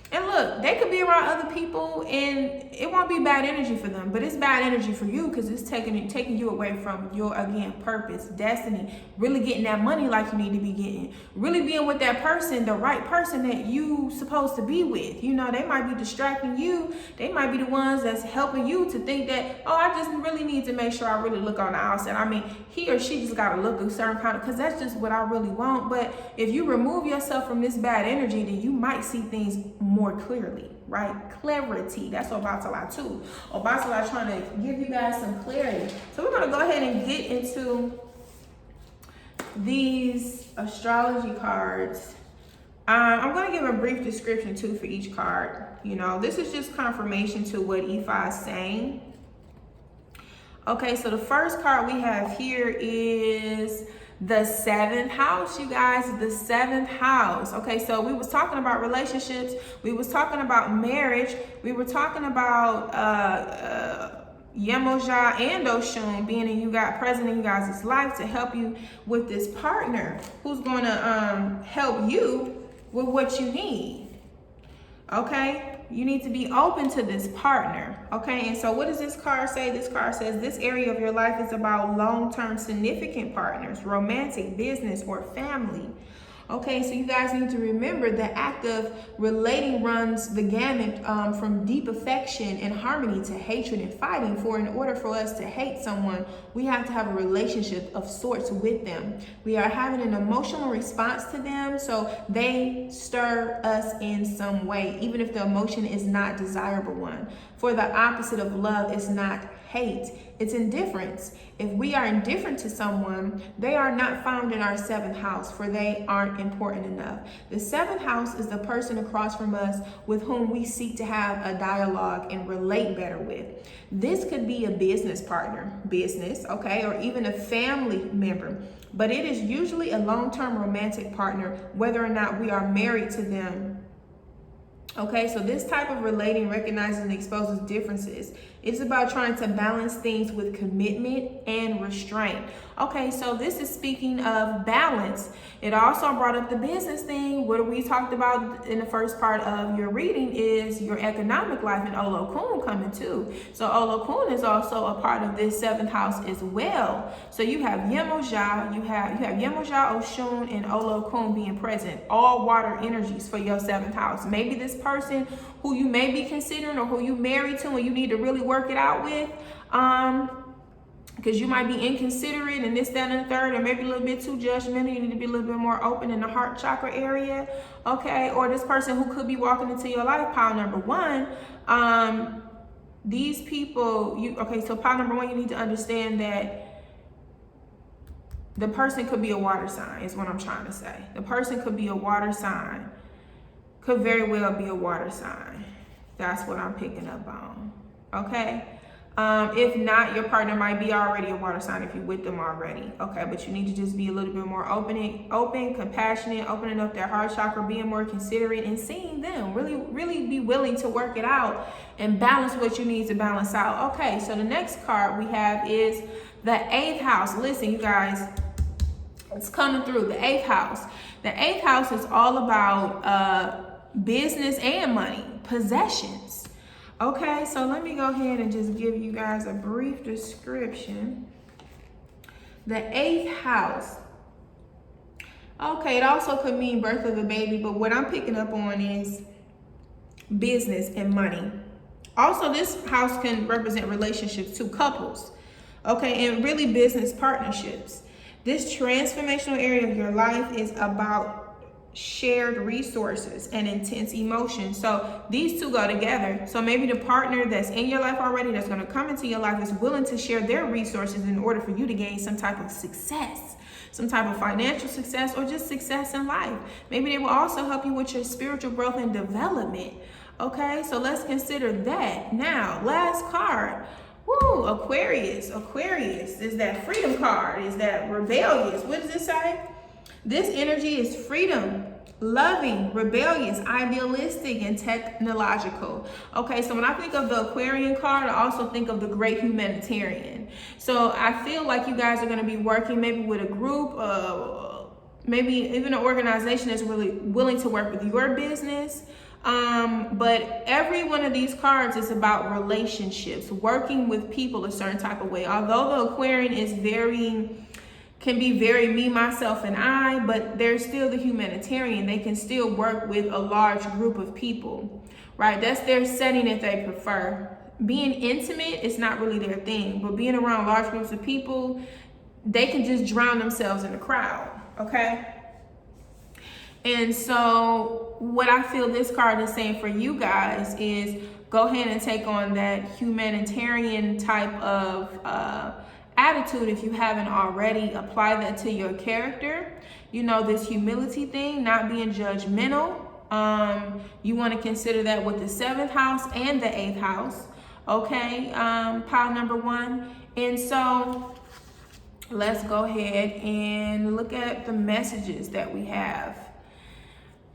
And look, they could be around other people and it won't be bad energy for them, but it's bad energy for you because it's taking you away from your, again, purpose, destiny, really getting that money like you need to be getting, really being with that person, the right person that you supposed to be with. You know, they might be distracting you. They might be the ones that's helping you to think that, oh, I just really need to make sure I really look on the outside. I mean, he or she just got to look a certain kind of, because that's just what I really want. But if you remove yourself from this bad energy, then you might see things more clearly, right? Clarity. That's Obatala too. Obatala trying to give you guys some clarity. So we're going to go ahead and get into these astrology cards. I'm going to give a brief description too for each card. You know, this is just confirmation to what Ifa is saying. Okay, so the first card we have here is the 7th house, you guys, the 7th house. Okay, so we was talking about relationships. We was talking about marriage. We were talking about Yemoja and Oshun being in present in you guys' life to help you with this partner who's going to help you with what you need. Okay, you need to be open to this partner. Okay, and so what does this card say? This card says this area of your life is about long-term significant partners, romantic, business, or family. Okay, so you guys need to remember the act of relating runs the gamut from deep affection and harmony to hatred and fighting. For in order for us to hate someone, we have to have a relationship of sorts with them. We are having an emotional response to them, so they stir us in some way, even if the emotion is not desirable one. For the opposite of love is not hate, it's indifference. If we are indifferent to someone, they are not found in our 7th house, for they aren't important enough. The 7th house is the person across from us with whom we seek to have a dialogue and relate better with. This could be a business partner, okay, or even a family member, but it is usually a long-term romantic partner, whether or not we are married to them. Okay, so this type of relating recognizes and exposes differences. It's about trying to balance things with commitment and restraint. Okay, so this is speaking of balance. It also brought up the business thing. What we talked about in the first part of your reading is your economic life and Olokun coming too. So Olokun is also a part of this 7th house as well. So you have Yemoja, you have Yemoja, Oshun, and Olokun being present. All water energies for your 7th house. Maybe this person who you may be considering or who you married to and you need to really work it out with, because you might be inconsiderate and this, that, and the third, or maybe a little bit too judgmental. You need to be a little bit more open in the heart chakra area, okay? Or this person who could be walking into your life, pile number 1, these people, so pile number 1, you need to understand that the person could be a water sign, is what I'm trying to say. The person could be a water sign, could very well be a water sign. That's what I'm picking up on, okay? If not, your partner might be already a water sign if you're with them already, okay? But you need to just be a little bit more open, compassionate, opening up their heart chakra, being more considerate, and seeing them. Really be willing to work it out and balance what you need to balance out. Okay, so the next card we have is the 8th house. Listen, you guys, it's coming through, the 8th house. The 8th house is all about business and money, possessions. Okay, so let me go ahead and just give you guys a brief description. The 8th house Okay, it also could mean birth of a baby, but what I'm picking up on is business and money. Also, this house can represent relationships to couples, okay, and really business partnerships. This transformational area of your life is about shared resources and intense emotion. So these two go together. So maybe the partner that's in your life already, that's going to come into your life, is willing to share their resources in order for you to gain some type of success, some type of financial success, or just success in life. Maybe they will also help you with your spiritual growth and development. Okay, so let's consider that. Now, last card. Woo, Aquarius. Aquarius is that freedom card, is that rebellious. What does it say? This energy is freedom, loving, rebellious, idealistic, and technological. Okay, so when I think of the Aquarian card, I also think of the great humanitarian. So I feel like you guys are going to be working maybe with a group, maybe even an organization that's really willing to work with your business. But every one of these cards is about relationships, working with people a certain type of way. Although the Aquarian is can be very me, myself, and I, but they're still the humanitarian. They can still work with a large group of people, right? That's their setting that they prefer. Being intimate is not really their thing, but being around large groups of people, they can just drown themselves in the crowd, okay? And so what I feel this card is saying for you guys is go ahead and take on that humanitarian type of attitude if you haven't already. Apply that to your character. You know, this humility thing, not being judgmental. You want to consider that with the 7th house and the 8th house. Okay, pile number 1. And so let's go ahead and look at the messages that we have.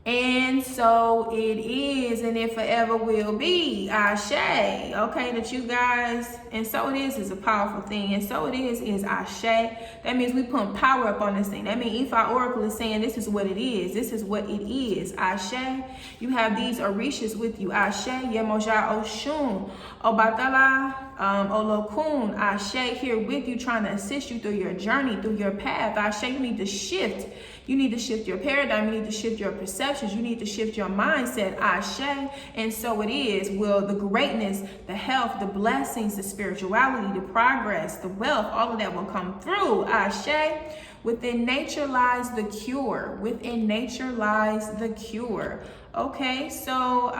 And so it is, and it forever will be, Ashe, okay, that you guys, and so it is a powerful thing, and so it is Ashe. That means we put power up on this thing. That means Ifa Oracle is saying this is what it is. This is what it is, Ashe. You have these Orishas with you, Ashe, Yemoja, Oshun, Obatala, Olokun, Ashe, here with you, trying to assist you through your journey, through your path. Ashe, you need to shift. You need to shift your paradigm. You need to shift your perceptions. You need to shift your mindset. Ashe. And so it is. Will the greatness, the health, the blessings, the spirituality, the progress, the wealth, all of that will come through. Ashe. Within nature lies the cure. Within nature lies the cure. Okay, so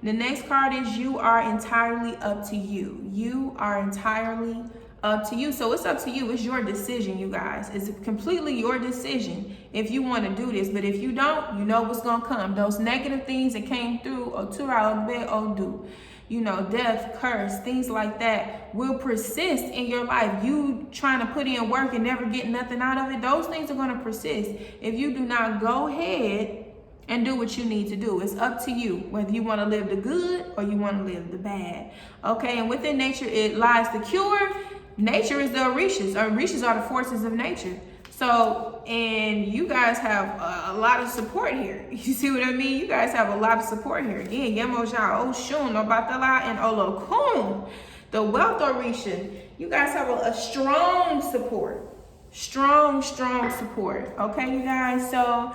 the next card is you are entirely up to you. You are entirely up to you. So it's up to you. It's your decision, you guys. It's completely your decision if you want to do this. But if you don't, you know what's going to come. Those negative things that came through, ODU, you know, death, curse, things like that will persist in your life. You trying to put in work and never get nothing out of it, those things are going to persist if you do not go ahead and do what you need to do. It's up to you whether you want to live the good or you want to live the bad. Okay, and within nature it lies the cure. Nature is the Orishas. Orishas are the forces of nature. So, and you guys have a lot of support here. You see what I mean? You guys have a lot of support here. Again, Yemoja, Oshun, Obatala, and Olokun, the wealth Orisha. You guys have a strong support. Strong support. Okay, you guys? So,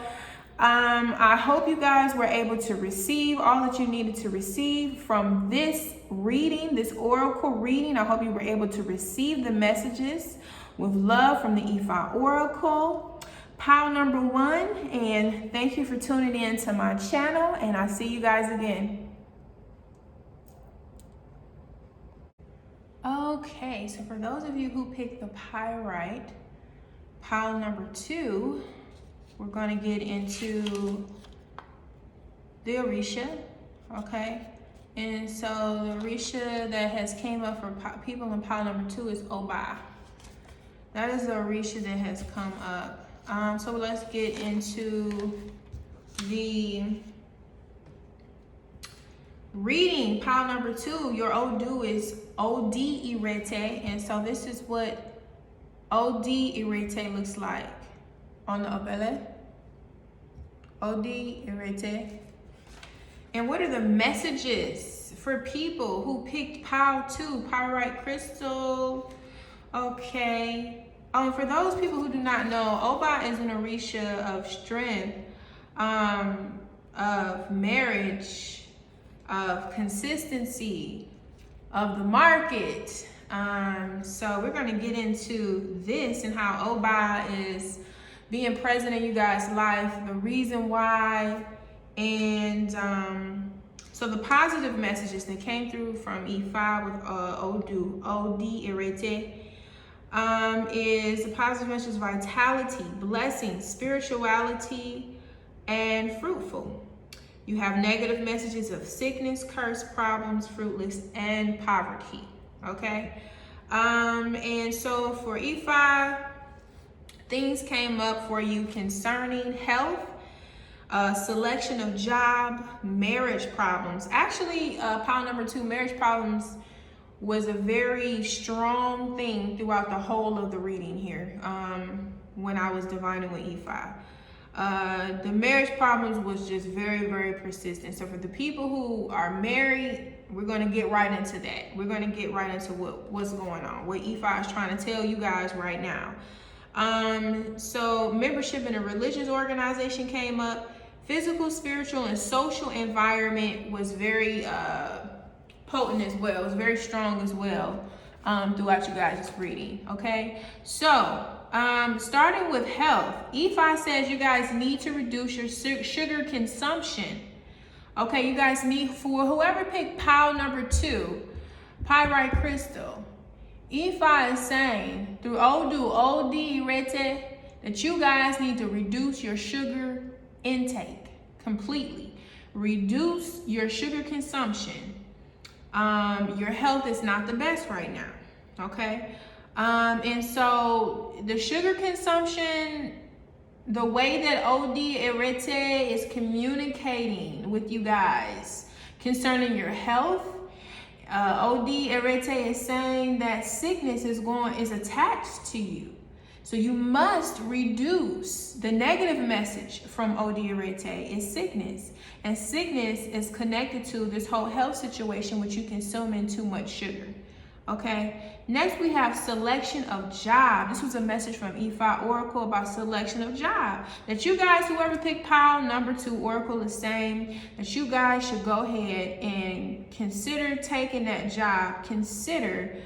I hope you guys were able to receive all that you needed to receive from this reading, this oracle reading. I hope you were able to receive the messages with love from the Ifa Oracle. Pile number 1, and thank you for tuning in to my channel, and I'll see you guys again. Okay, so for those of you who picked the pyrite, pile number 2, we're going to get into the Aurisha, okay? And so the Aurisha that has came up for people in pile number 2 is Oba. That is the Aurisha that has come up. So let's get into the reading. Pile number 2, your ODU is OD Irete. And so this is what OD Irete looks like on the Opele. OD Irete. And what are the messages for people who picked pile 2, pyrite crystal? Okay. For those people who do not know, Oba is an Orisha of strength, of marriage, of consistency, of the market. So we're going to get into this and how Oba is being present in you guys' life, the reason why, and so the positive messages that came through from Ifa with ODU is the positive message: vitality, blessing, spirituality, and fruitful. You have negative messages of sickness, curse, problems, fruitless, and poverty. Okay, and so for Ifa, things came up for you concerning health, selection of job, marriage problems. Actually, pile number 2, marriage problems, was a very strong thing throughout the whole of the reading here, when I was divining with Ifa. The marriage problems was just very, very persistent. So for the people who are married, we're going to get right into that. We're going to get right into what's going on, what Ifa is trying to tell you guys right now. So membership in a religious organization came up. Physical, spiritual, and social environment was very potent as well. It was very strong as well throughout you guys' reading. Okay, so starting with health, Ifa says you guys need to reduce your sugar consumption. Okay, you guys need, for whoever picked pile number 2, pyrite crystal, Ifa is saying through ODU that you guys need to reduce your sugar intake completely. Reduce your sugar consumption. Your health is not the best right now. Okay, and so the sugar consumption, the way that ODU is communicating with you guys concerning your health, ODU is saying that sickness is attached to you. So you must reduce. The negative message from ODU is sickness. And sickness is connected to this whole health situation with you consuming too much sugar. Okay. Next we have selection of job. This was a message from Ifa Oracle about selection of job. That you guys, whoever picked pile number 2, Oracle is saying that you guys should go ahead and consider taking that job. Consider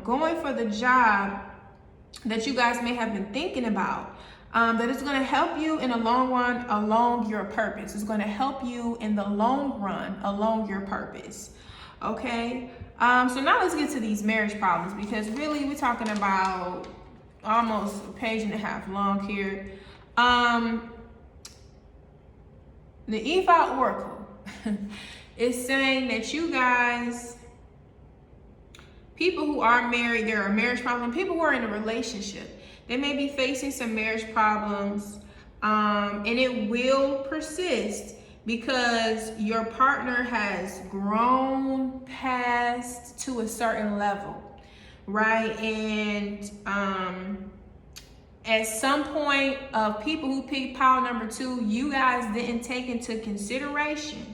going for the job that you guys may have been thinking about, that is going to help you in the long run along your purpose. It's going to help you in the long run along your purpose. Okay, so now let's get to these marriage problems, because really we're talking about almost a page and a half long here. The Ifa Oracle is saying that you guys, people who are married, there are marriage problems. People who are in a relationship, they may be facing some marriage problems, and it will persist because your partner has grown past to a certain level, right? And at some point, of people who picked pile number 2, you guys didn't take into consideration.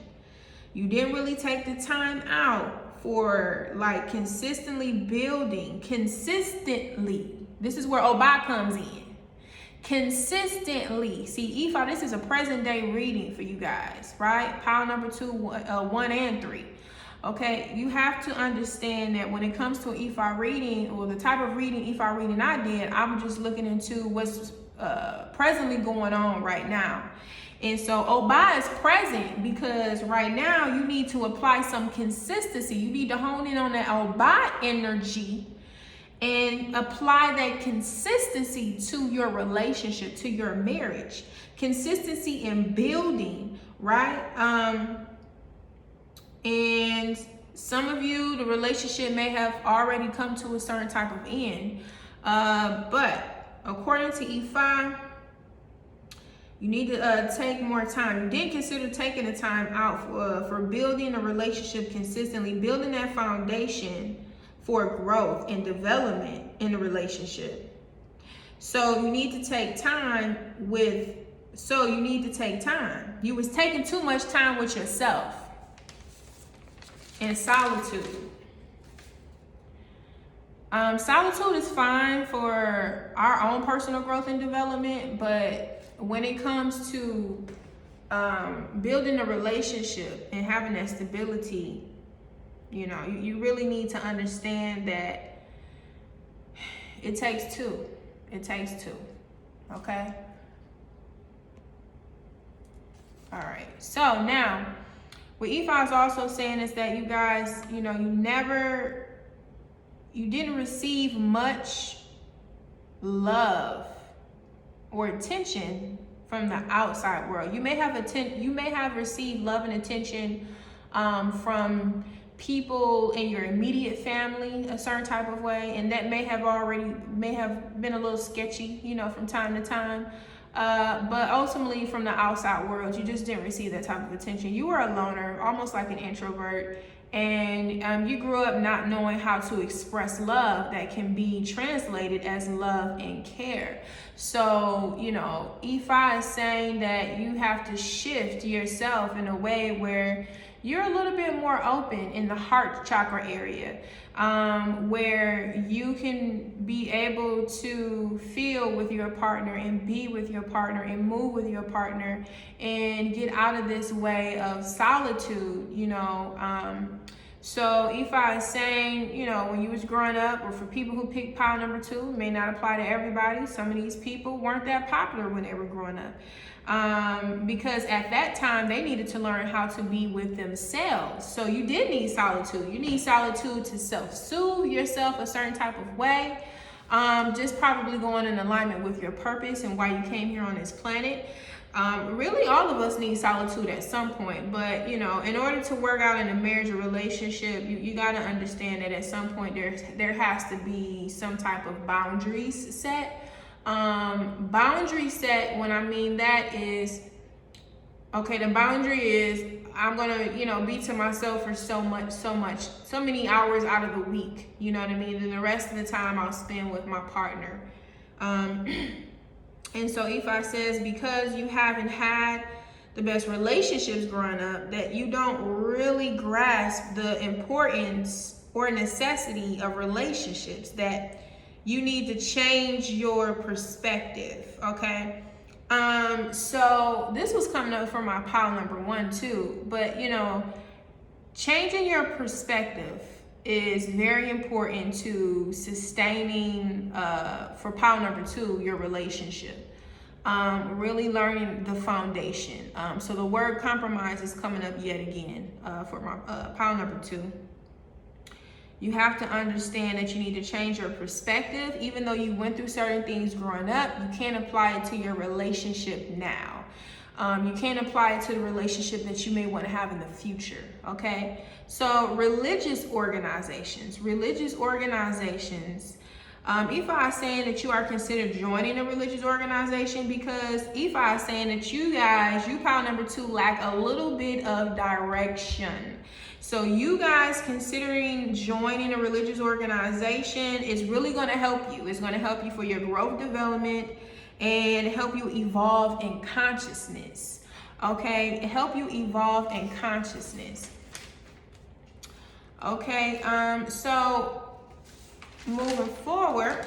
You didn't really take the time out for like consistently building, consistently. This is where Oba comes in. Consistently. See, Ifa, this is a present day reading for you guys, right? Pile number 2, 1 and 3. Okay, you have to understand that when it comes to Ifa reading, or the type of reading Ifa reading I did, I'm just looking into what's presently going on right now. And so Oba is present because right now you need to apply some consistency. You need to hone in on that Oba energy and apply that consistency to your relationship, to your marriage. Consistency in building, right? And some of you, the relationship may have already come to a certain type of end. But according to Ifa, you need to take more time. You didn't consider taking the time out for building a relationship consistently, building that foundation for growth and development in a relationship. So you need to take time You was taking too much time with yourself in solitude. Solitude is fine for our own personal growth and development, but when it comes to building a relationship and having that stability, you know, you really need to understand that it takes two. It takes two. Okay? All right. So now, what Ifa is also saying is that you guys, you know, you didn't receive much love or attention from the outside world. You may have received love and attention from people in your immediate family a certain type of way, and that may have been a little sketchy, you know, from time to time. But ultimately from the outside world, you just didn't receive that type of attention. You were a loner, almost like an introvert, and you grew up not knowing how to express love that can be translated as love and care. So, you know, Ifa is saying that you have to shift yourself in a way where you're a little bit more open in the heart chakra area, where you can be able to feel with your partner and be with your partner and move with your partner and get out of this way of solitude, you know. So Ifa is saying, you know, when you was growing up, or for people who pick pile number 2, it may not apply to everybody. Some of these people weren't that popular when they were growing up. Because at that time they needed to learn how to be with themselves. So you did need solitude. You need solitude to self-soothe yourself a certain type of way. Just probably going in alignment with your purpose and why you came here on this planet. Really, all of us need solitude at some point, but you know, in order to work out in a marriage or relationship, you got to understand that at some point there has to be some type of boundaries set. Boundary set, when I mean that is, okay, the boundary is I'm gonna, you know, be to myself for so many hours out of the week, you know what I mean? And the rest of the time I'll spend with my partner. And so Ifa says, because you haven't had the best relationships growing up, that you don't really grasp the importance or necessity of relationships, that you need to change your perspective, okay? So this was coming up for my pile number 1 too, but you know, changing your perspective is very important to sustaining, for pile number 2, your relationship. Really learning the foundation. So the word compromise is coming up yet again for my pile number 2. You have to understand that you need to change your perspective. Even though you went through certain things growing up, you can't apply it to your relationship now. You can't apply it to the relationship that you may want to have in the future, okay? So religious organizations, Ifa is saying that you are considered joining a religious organization, because Ifa is saying that you pile number 2, lack a little bit of direction. So you guys considering joining a religious organization is really going to help you. It's going to help you for your growth development and help you evolve in consciousness. Okay, help you evolve in consciousness. Okay, so moving forward,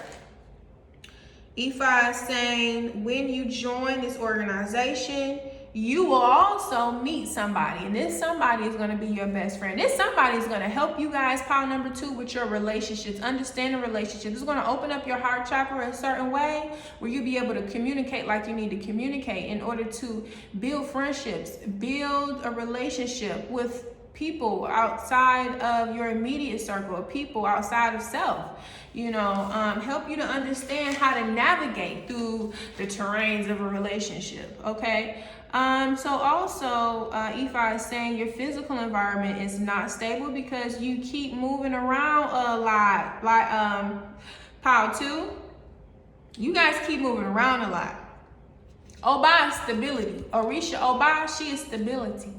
Ifa is saying when you join this organization, you will also meet somebody, and this somebody is going to be your best friend. This somebody is going to help you guys, pile number 2, with your relationships, understand the relationship. This is going to open up your heart chakra a certain way where you'll be able to communicate like you need to communicate in order to build friendships, build a relationship with people outside of your immediate circle, of people outside of self, you know, help you to understand how to navigate through the terrains of a relationship, okay? So also, Ifa is saying your physical environment is not stable because you keep moving around a lot. Like, pile 2, you guys keep moving around a lot. Oba is stability. Aurisha Oba, she is stability.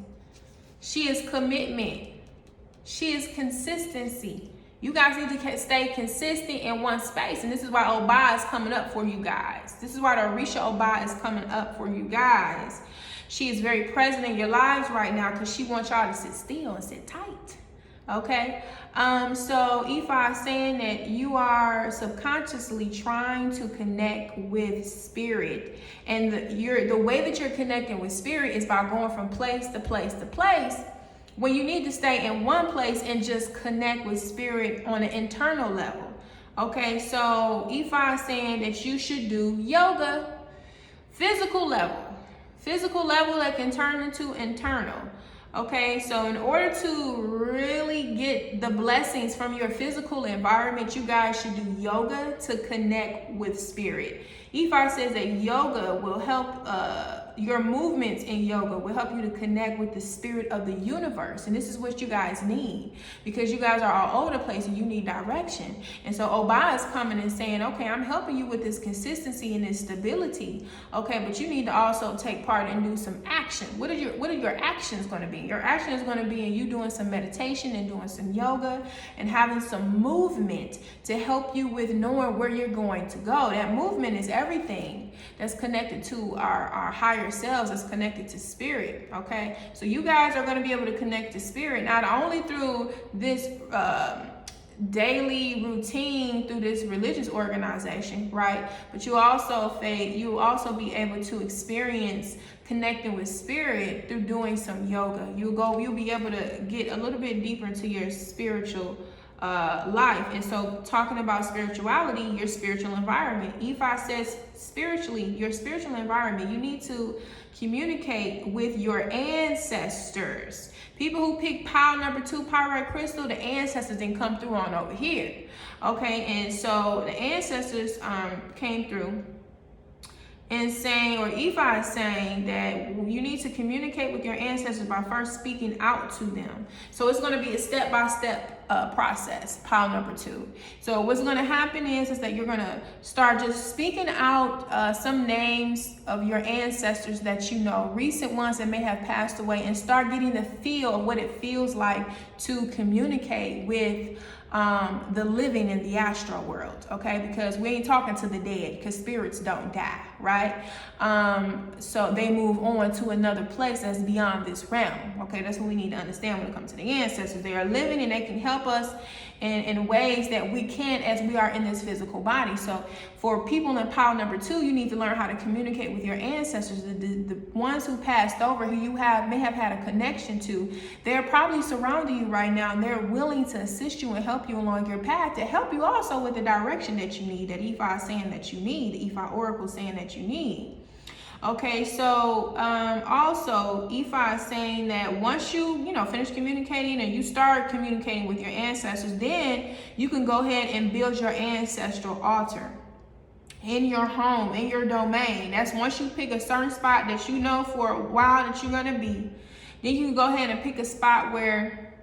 She is commitment. She is consistency. You guys need to stay consistent in one space. And this is why Oba is coming up for you guys. This is why the Aurisha Oba is coming up for you guys. She is very present in your lives right now because she wants y'all to sit still and sit tight. Okay, so Ifa is saying that you are subconsciously trying to connect with spirit, and the way that you're connecting with spirit is by going from place to place to place, when you need to stay in one place and just connect with spirit on an internal level. Okay, so Ifa is saying that you should do yoga, physical level that can turn into internal. Okay, so in order to really get the blessings from your physical environment, you guys should do yoga to connect with spirit. Ifa says that yoga will help, your movements in yoga will help you to connect with the spirit of the universe. And this is what you guys need, because you guys are all over the place and you need direction. And so Oba is coming and saying, okay, I'm helping you with this consistency and this stability. Okay, but you need to also take part and do some action. What are your actions going to be? Your action is going to be in you doing some meditation and doing some yoga and having some movement to help you with knowing where you're going to go. That movement is everything that's connected to our higher selves, that's connected to spirit. Okay, so you guys are going to be able to connect to spirit not only through this daily routine, through this religious organization, right, but you also be able to experience connecting with spirit through doing some yoga. You'll be able to get a little bit deeper into your spiritual life. And so talking about spirituality, your spiritual environment, Ifa says spiritually, your spiritual environment, you need to communicate with your ancestors. People who pick pile number 2 pyrite crystal, the ancestors didn't come through on over here. Okay, and so the ancestors came through and saying, or Ifa is saying, that you need to communicate with your ancestors by first speaking out to them. So it's going to be a step-by-step process, pile number 2. So what's going to happen is that you're going to start just speaking out some names of your ancestors that you know, recent ones that may have passed away, and start getting the feel of what it feels like to communicate with the living in the astral world. Okay, because we ain't talking to the dead, because spirits don't die, right? So they move on to another place that's beyond this realm. Okay, that's what we need to understand when it comes to the ancestors. They are living and they can help us in ways that we can't, as we are in this physical body. So for people in pile number 2, you need to learn how to communicate with your ancestors, the ones who passed over, who you may have had a connection to. They're probably surrounding you right now, and they're willing to assist you and help you along your path, to help you also with the direction that you need, that Ifa is saying that you need, the Ifa Oracle saying that you need. Okay, so also Ifa is saying that once you finish communicating and you start communicating with your ancestors, then you can go ahead and build your ancestral altar in your home, in your domain. That's once you pick a certain spot that you know for a while that you're going to be. Then you can go ahead and pick a spot where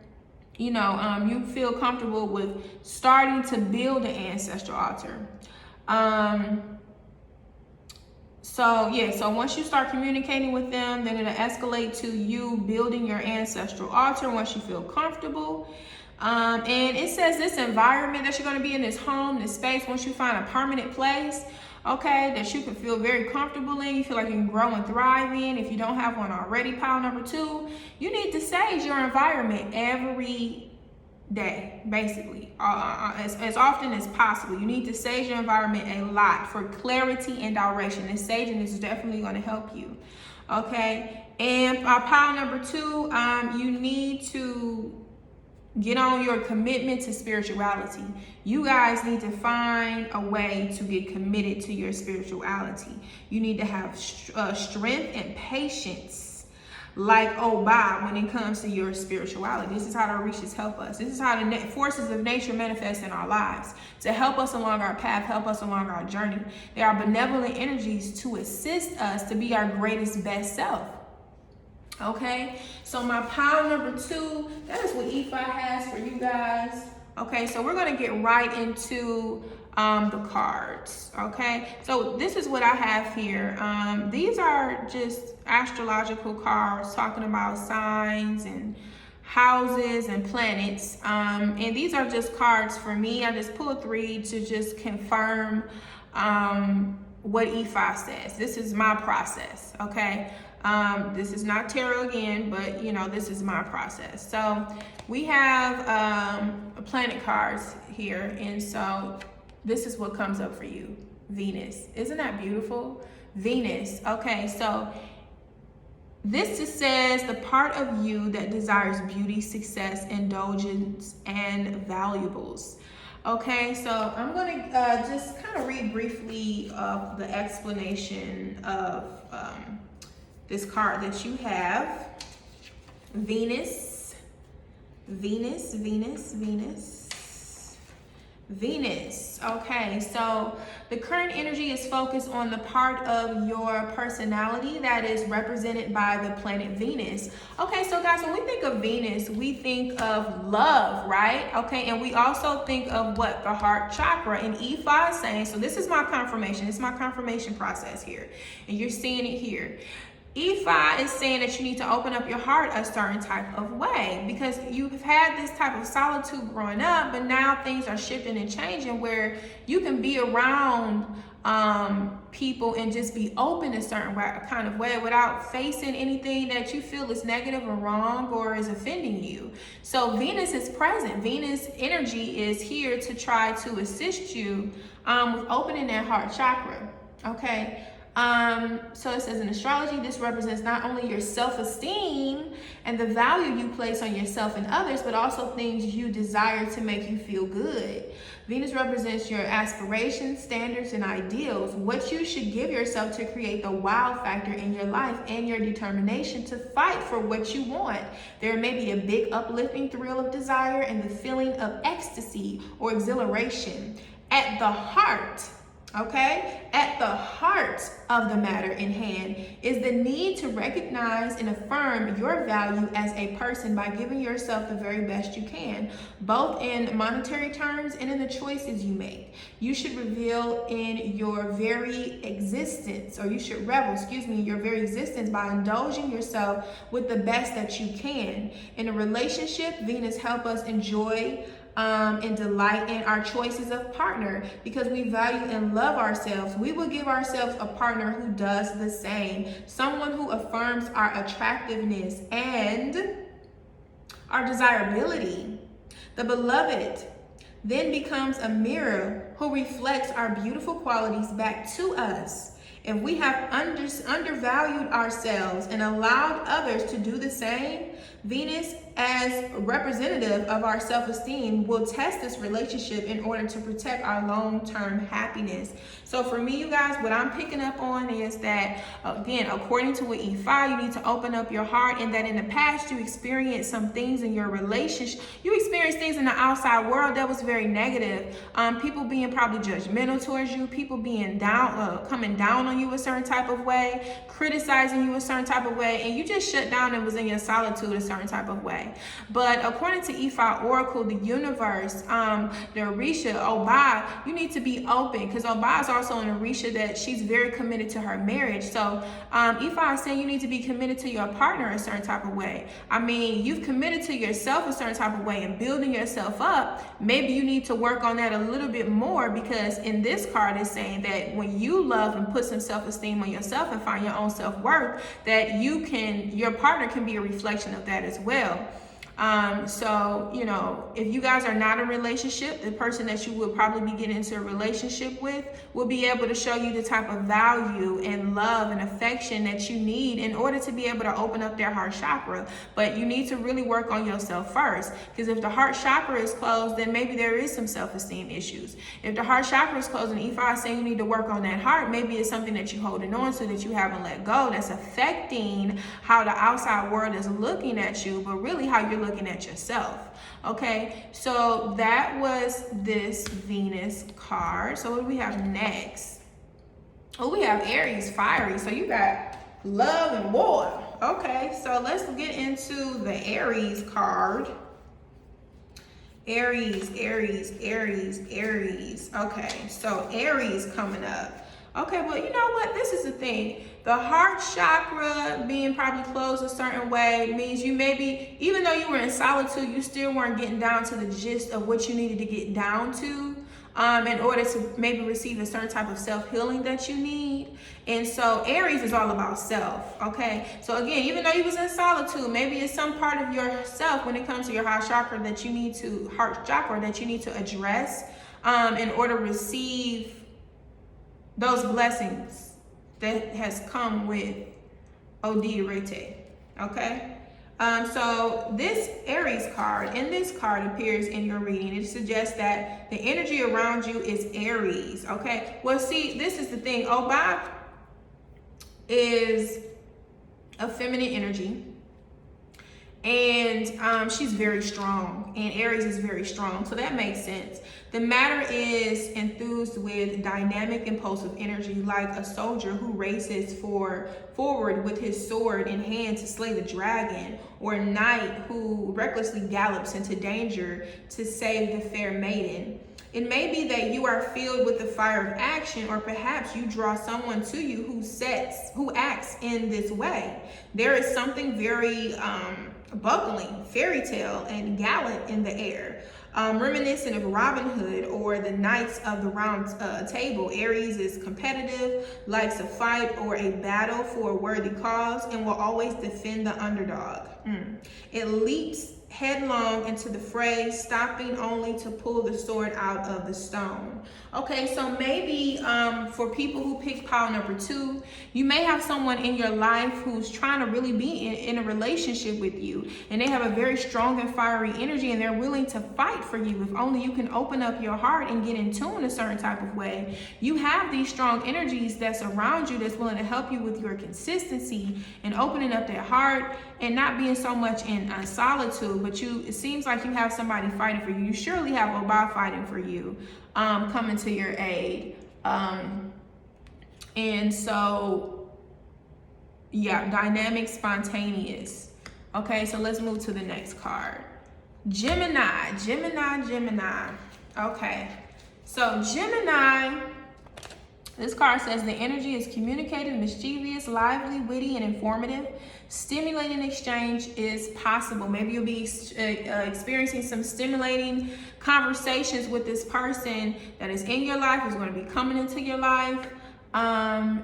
you feel comfortable with starting to build an ancestral altar. So once you start communicating with them, then it'll escalate to you building your ancestral altar once you feel comfortable. And it says this environment that you're going to be in, this home, this space, once you find a permanent place, okay, that you can feel very comfortable in, you feel like you can grow and thrive in. If you don't have one already, pile number 2, you need to sage your environment every day, basically, as often as possible. You need to sage your environment a lot for clarity and direction. And saging is definitely going to help you. Okay, and pile number 2, you need to get on your commitment to spirituality. You guys need to find a way to get committed to your spirituality. You need to have strength and patience, like Oba, when it comes to your spirituality. This is how the Orishas help us. This is how the forces of nature manifest in our lives, to help us along our path, help us along our journey. They are benevolent energies to assist us to be our greatest, best self. Okay, so my pile number 2, that is what Ifa has for you guys. Okay, so we're going to get right into the cards. Okay, so this is what I have here. These are just astrological cards talking about signs and houses and planets, and these are just cards for me. I just pulled 3 to just confirm what Ifa says. This is my process. Okay, This is not tarot again, but you know, this is my process. So we have planet cards here, and so this is what comes up for you. Venus. Isn't that beautiful? Venus. Okay, so this just says the part of you that desires beauty, success, indulgence, and valuables. Okay, so I'm going to just kind of read briefly the explanation of this card that you have. Venus, Venus, Venus, Venus. Venus. Okay, so the current energy is focused on the part of your personality that is represented by the planet Venus. Okay, so guys, when we think of Venus, we think of love, right? Okay, and we also think of what? The heart chakra. And Ifa is saying, so this is my confirmation. It's my confirmation process here. And you're seeing it here. Ifa is saying that you need to open up your heart a certain type of way because you've had this type of solitude growing up, but now things are shifting and changing where you can be around people and just be open a certain kind of way without facing anything that you feel is negative or wrong or is offending you. So Venus is present. Venus energy is here to try to assist you with opening that heart chakra. Okay. So it says in astrology, this represents not only your self-esteem and the value you place on yourself and others, but also things you desire to make you feel good. Venus represents your aspirations, standards, and ideals, what you should give yourself to create the wow factor in your life and your determination to fight for what you want. There may be a big uplifting thrill of desire and the feeling of ecstasy or exhilaration. At the heart, okay, at the heart of the matter in hand is the need to recognize and affirm your value as a person by giving yourself the very best you can, both in monetary terms and in the choices you make. You should revel in your very existence, or you should revel, in your very existence by indulging yourself with the best that you can. In a relationship, Venus helps us enjoy and delight in our choices of partner because we value and love ourselves. We will give ourselves a partner who does the same, someone who affirms our attractiveness and our desirability. The beloved then becomes a mirror who reflects our beautiful qualities back to us. If we have undervalued ourselves and allowed others to do the same, Venus, as representative of our self-esteem, will test this relationship in order to protect our long-term happiness. So for me, you guys, what I'm picking up on is that, again, according to what Ifa, you need to open up your heart, and that in the past you experienced some things in your relationship. You experienced things in the outside world that was very negative. People being probably judgmental towards you, people being down, coming down on you a certain type of way, criticizing you a certain type of way, and you just shut down and was in your solitude a certain type of way. But according to Ifa Oracle, the universe, the Aurisha, Oba, you need to be open, because Oba is also an Aurisha that she's very committed to her marriage. So Ifa is saying you need to be committed to your partner a certain type of way. I mean, you've committed to yourself a certain type of way and building yourself up. Maybe you need to work on that a little bit more, because in this card it's saying that when you love and put some self-esteem on yourself and find your own self-worth, that your partner can be a reflection of that as well. So, you know, if you guys are not in a relationship, the person that you will probably be getting into a relationship with will be able to show you the type of value and love and affection that you need in order to be able to open up their heart chakra. But you need to really work on yourself first, because if the heart chakra is closed, then maybe there is some self-esteem issues. If the heart chakra is closed and Ifa is saying you need to work on that heart, maybe it's something that you're holding on to that you haven't let go, that's affecting how the outside world is looking at you, but really how you're looking at yourself. Okay, so that was this Venus card. So what do we have next? Oh, we have Aries, fiery. So you got love and war. Okay, so let's get into the Aries card. Aries, Aries, Aries, Aries. Okay, so Aries coming up. Okay, well, you know what? This is the thing. The heart chakra being probably closed a certain way means you maybe, even though you were in solitude, you still weren't getting down to the gist of what you needed to get down to. in order to maybe receive a certain type of self-healing that you need. And so Aries is all about self, okay? So again, even though you was in solitude, maybe it's some part of yourself when it comes to your heart chakra that you need to address in order to receive those blessings that has come with ODU, okay? So this Aries card, and this card appears in your reading, it suggests that the energy around you is Aries, okay? Well, see, this is the thing. Oba is a feminine energy, and she's very strong, and Aries is very strong, so that makes sense. The matter is enthused with dynamic, impulsive energy, like a soldier who races forward with his sword in hand to slay the dragon, or a knight who recklessly gallops into danger to save the fair maiden. It may be that you are filled with the fire of action, or perhaps you draw someone to you who acts in this way. There is something very buckling, fairy tale, and gallant in the air. Reminiscent of Robin Hood or the Knights of the Round Table. Aries is competitive, likes a fight or a battle for a worthy cause, and will always defend the underdog. It leaps headlong into the fray, stopping only to pull the sword out of the stone. Okay, so maybe for people who pick pile number 2, you may have someone in your life who's trying to really be in a relationship with you, and they have a very strong and fiery energy, and they're willing to fight for you. If only you can open up your heart and get in tune a certain type of way. You have these strong energies that's around you that's willing to help you with your consistency and opening up their heart and not being so much in solitude. But it seems like you have somebody fighting for you. You surely have Oba fighting for you, coming to your aid. And so, yeah, dynamic, spontaneous. Okay, so let's move to the next card. Gemini. Okay, so Gemini, this card says the energy is communicative, mischievous, lively, witty, and informative. Stimulating exchange is possible. Maybe you'll be experiencing some stimulating conversations with this person that is in your life, is going to be coming into your life.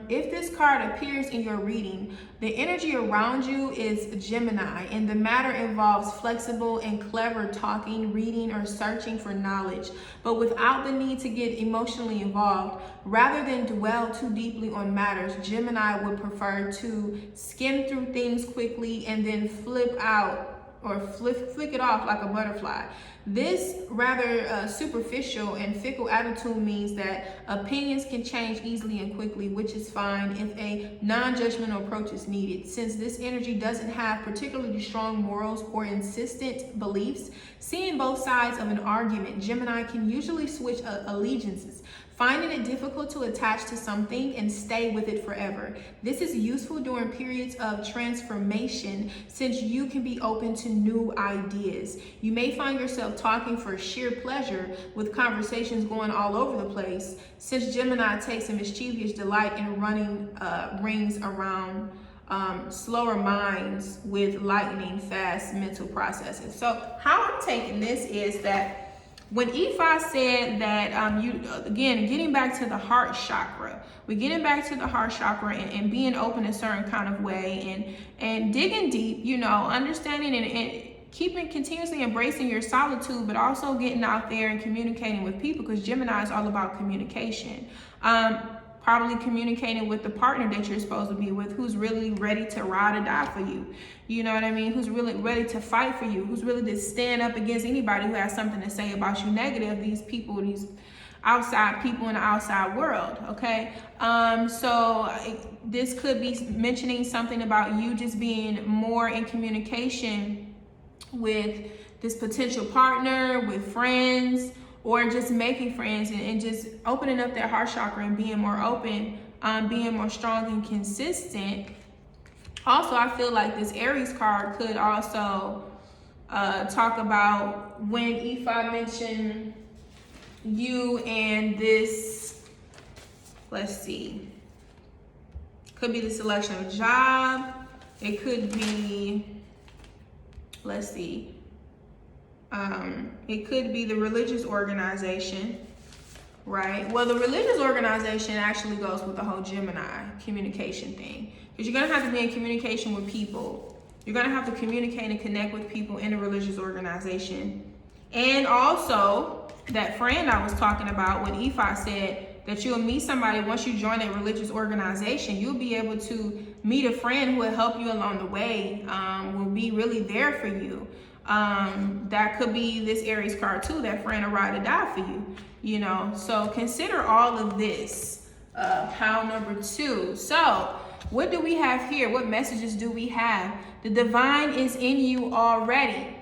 If this card appears in your reading, the energy around you is Gemini, and the matter involves flexible and clever talking, reading, or searching for knowledge, but without the need to get emotionally involved. Rather than dwell too deeply on matters, Gemini would prefer to skim through things quickly and then flip out or flick it off like a butterfly. This rather superficial and fickle attitude means that opinions can change easily and quickly, which is fine if a non-judgmental approach is needed. Since this energy doesn't have particularly strong morals or insistent beliefs, seeing both sides of an argument, Gemini can usually switch allegiances, finding it difficult to attach to something and stay with it forever. This is useful during periods of transformation, since you can be open to new ideas. You may find yourself talking for sheer pleasure, with conversations going all over the place, since Gemini takes a mischievous delight in running rings around slower minds with lightning fast mental processes. So how I'm taking this is that when Ifa said that, again, getting back to the heart chakra, we're getting back to the heart chakra and being open a certain kind of way and digging deep, understanding and continuously embracing your solitude, but also getting out there and communicating with people, because Gemini is all about communication. Probably communicating with the partner that you're supposed to be with, who's really ready to ride or die for you. You know what I mean? Who's really ready to fight for you, who's really to stand up against anybody who has something to say about you negative, these people, these outside people in the outside world, okay? So this could be mentioning something about you just being more in communication with this potential partner, with friends, or just making friends and just opening up that heart chakra and being more open, being more strong and consistent. Also, I feel like this Aries card could also talk about when Ifa mentioned you and this, let's see, could be the selection of job. It could be, let's see, it could be the religious organization. right? Well, the religious organization actually goes with the whole Gemini communication thing, because you're gonna have to be in communication with people. You're gonna have to communicate and connect with people in a religious organization. And also, that friend I was talking about, what Ifa said, that you'll meet somebody once you join a religious organization. You'll be able to meet a friend who will help you along the way, will be really there for you. That could be this Aries card too, that friend will ride or die for you, you know. So consider all of this, pile number 2. So what do we have here? What messages do we have? The divine is in you already.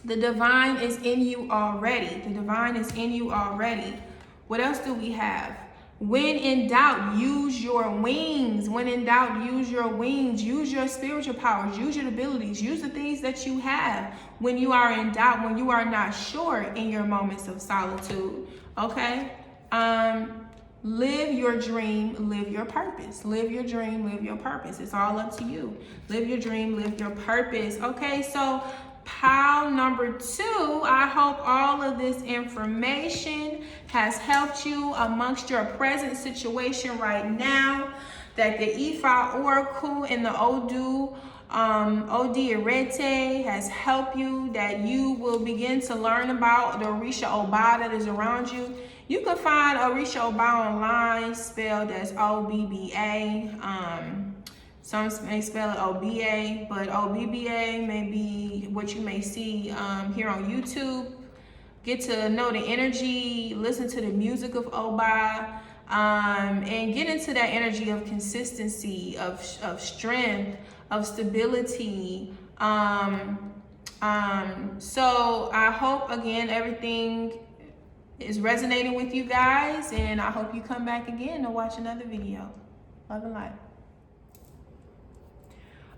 The divine is in you already. The divine is in you already. What else do we have? When in doubt, use your wings. When in doubt, use your wings. Use your spiritual powers. Use your abilities. Use the things that you have when you are in doubt, when you are not sure in your moments of solitude. Okay? Live your dream, live your purpose. Live your dream, live your purpose. It's all up to you. Live your dream, live your purpose. Okay, so pile number 2, I hope all of this information has helped you amongst your present situation right now, that the Ifa Oracle and the ODU Arete has helped you, that you will begin to learn about the Aurisha Oba that is around you. You can find Aurisha Oba online, spelled as O-B-B-A. Some may spell it O-B-A, but O-B-B-A may be what you may see here on YouTube. Get to know the energy, listen to the music of Oba, and get into that energy of consistency, of strength, of stability. So I hope, again, everything is resonating with you guys, and I hope you come back again to watch another video. Love and light.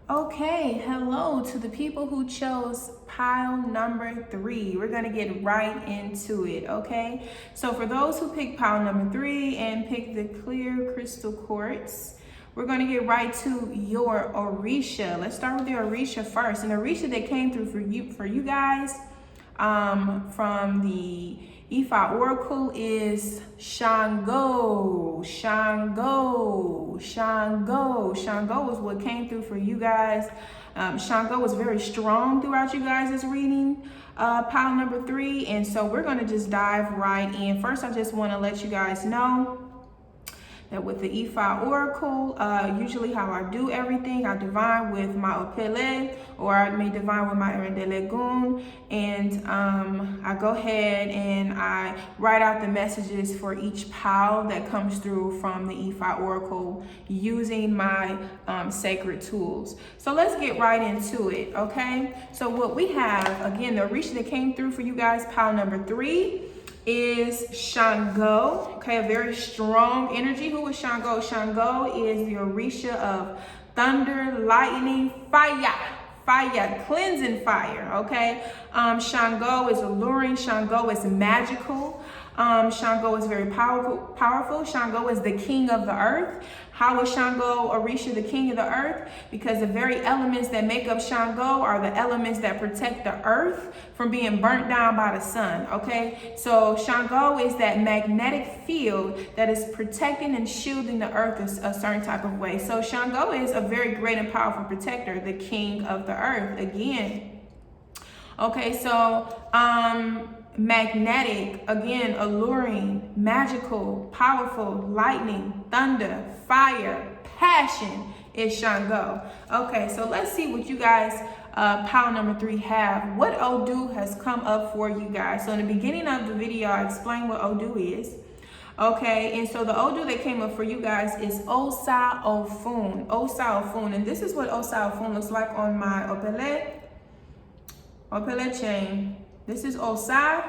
Okay, hello to the people who chose pile number 3. We're gonna get right into it, okay? So for those who picked pile number 3 and picked the clear crystal quartz, we're gonna get right to your Aurisha. Let's start with the Aurisha first. And Aurisha that came through for you guys from the Ifa Oracle is Shango. Shango is what came through for you guys. Shango was very strong throughout you guys' reading, pile number 3. And so we're going to just dive right in. First, I just want to let you guys know that with the Ifa Oracle, usually how I do everything, I divine with my Opele, or I may divine with my Erendelegun, and I go ahead and I write out the messages for each pile that comes through from the Ifa Oracle using my sacred tools. So let's get right into it, okay? So what we have, again, the Aurisha that came through for you guys, pile number 3, is Shango. Okay, a very strong energy. Who is Shango? Shango is the Aurisha of thunder, lightning, fire, cleansing fire. Okay, Shango is alluring. Shango is magical. Shango is very powerful. Shango is the king of the earth. How is Shango Aurisha the king of the earth? Because the very elements that make up Shango are the elements that protect the earth from being burnt down by the sun, okay? So Shango is that magnetic field that is protecting and shielding the earth a certain type of way. So Shango is a very great and powerful protector, the king of the earth, again. Okay, so magnetic, again, alluring, magical, powerful, lightning, thunder, fire, passion is Shango. Okay, so let's see what you guys, pile number 3 have. What ODU has come up for you guys. So in the beginning of the video, I explained what ODU is. Okay, and so the ODU that came up for you guys is Osa Ofun. Osa Ofun, and this is what Osa Ofun looks like on my Opele chain. This is Osa,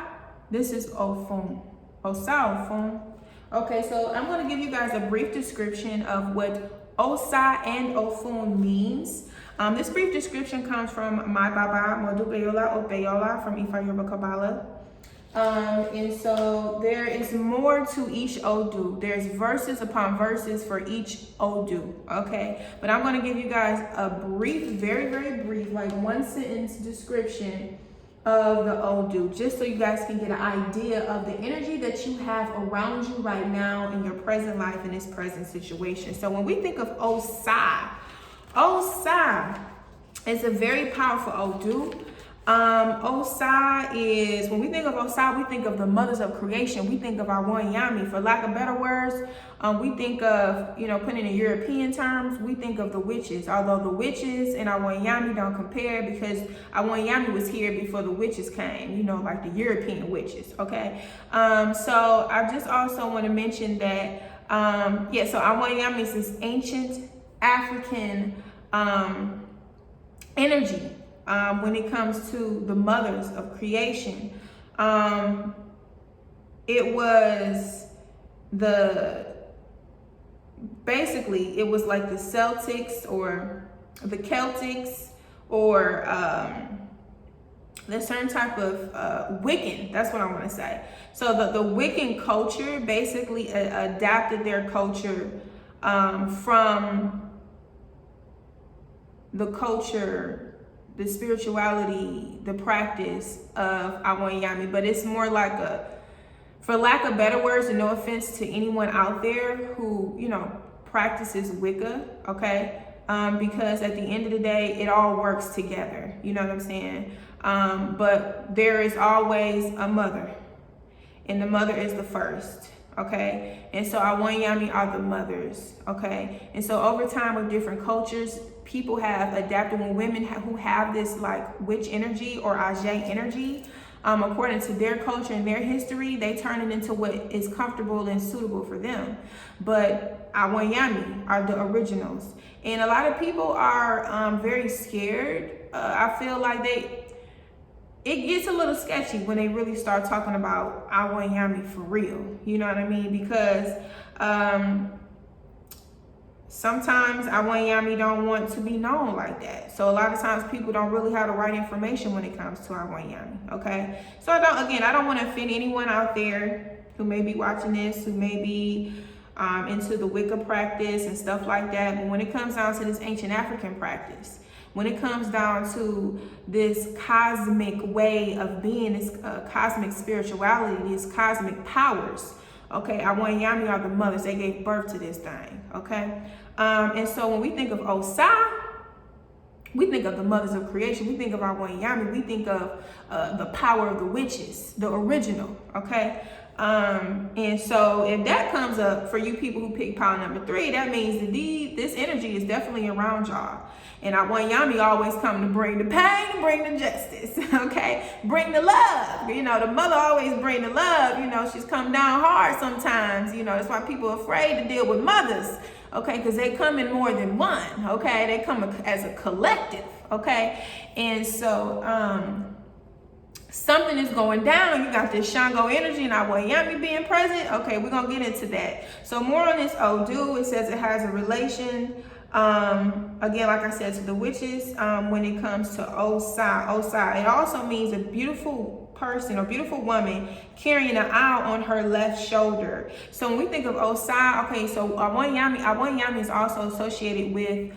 this is Ofun. Osa Ofun. Okay, so I'm going to give you guys a brief description of what Osa and Ofun means. This brief description comes from my Baba, Modubeyola Obeyola from Ifa Yoruba Kabbalah. And so there is more to each ODU. There's verses upon verses for each ODU, okay? But I'm going to give you guys a brief, very, very brief, like 1 sentence description of the ODU, just so you guys can get an idea of the energy that you have around you right now in your present life, in this present situation. So when we think of Orisa is a very powerful ODU. Orisa is, when we think of Orisa, we think of the mothers of creation. We think of our Yami. For lack of better words, we think of, putting in European terms, we think of the witches. Although the witches and our Yami don't compare, because our Yami was here before the witches came, like the European witches, okay? So I just also want to mention that, so our Yami is this ancient African energy. When it comes to the mothers of creation, it was like the Celtics or the Celtics, or there's certain type of Wiccan, that's what I want to say. So the Wiccan culture basically adapted their culture from the culture, the spirituality, the practice of Yami, but it's more like for lack of better words, and no offense to anyone out there who, practices Wicca, okay? Because at the end of the day, it all works together, you know what I'm saying? But there is always a mother, and the mother is the first, okay? And so our Yami are the mothers, okay? And so over time with different cultures, people have adapted. When women who have this like witch energy or Ajike energy, according to their culture and their history, they turn it into what is comfortable and suitable for them. But our Yami are the originals. And a lot of people are very scared. I feel like it gets a little sketchy when they really start talking about our Yami for real. You know what I mean? Because sometimes our Yami don't want to be known like that. So a lot of times people don't really have the right information when it comes to our Yami, okay? So I don't want to offend anyone out there who may be watching this, who may be into the Wicca practice and stuff like that. But when it comes down to this ancient African practice, when it comes down to this cosmic way of being, this cosmic spirituality, these cosmic powers, okay, our Yami are the mothers. They gave birth to this thing, okay? And so when we think of Orisa, we think of the mothers of creation. We think of our Yami. We think of the power of the witches, the original, okay? And so if that comes up for you people who pick pile number 3, that means that this energy is definitely around y'all. And our Yami always come to bring the pain, bring the justice, okay? Bring the love. The mother always bring the love. She's come down hard sometimes. That's why people are afraid to deal with mothers, okay? Because they come in more than one, okay? They come as a collective, okay? And so something is going down. You got this Shango energy and our Yami being present. Okay, we're going to get into that. So more on this ODU. It says it has a relation, again, like I said, to the witches. When it comes to Orisa, it also means a beautiful person or beautiful woman carrying an owl on her left shoulder. So when we think of Orisa, okay, so our Yami is also associated with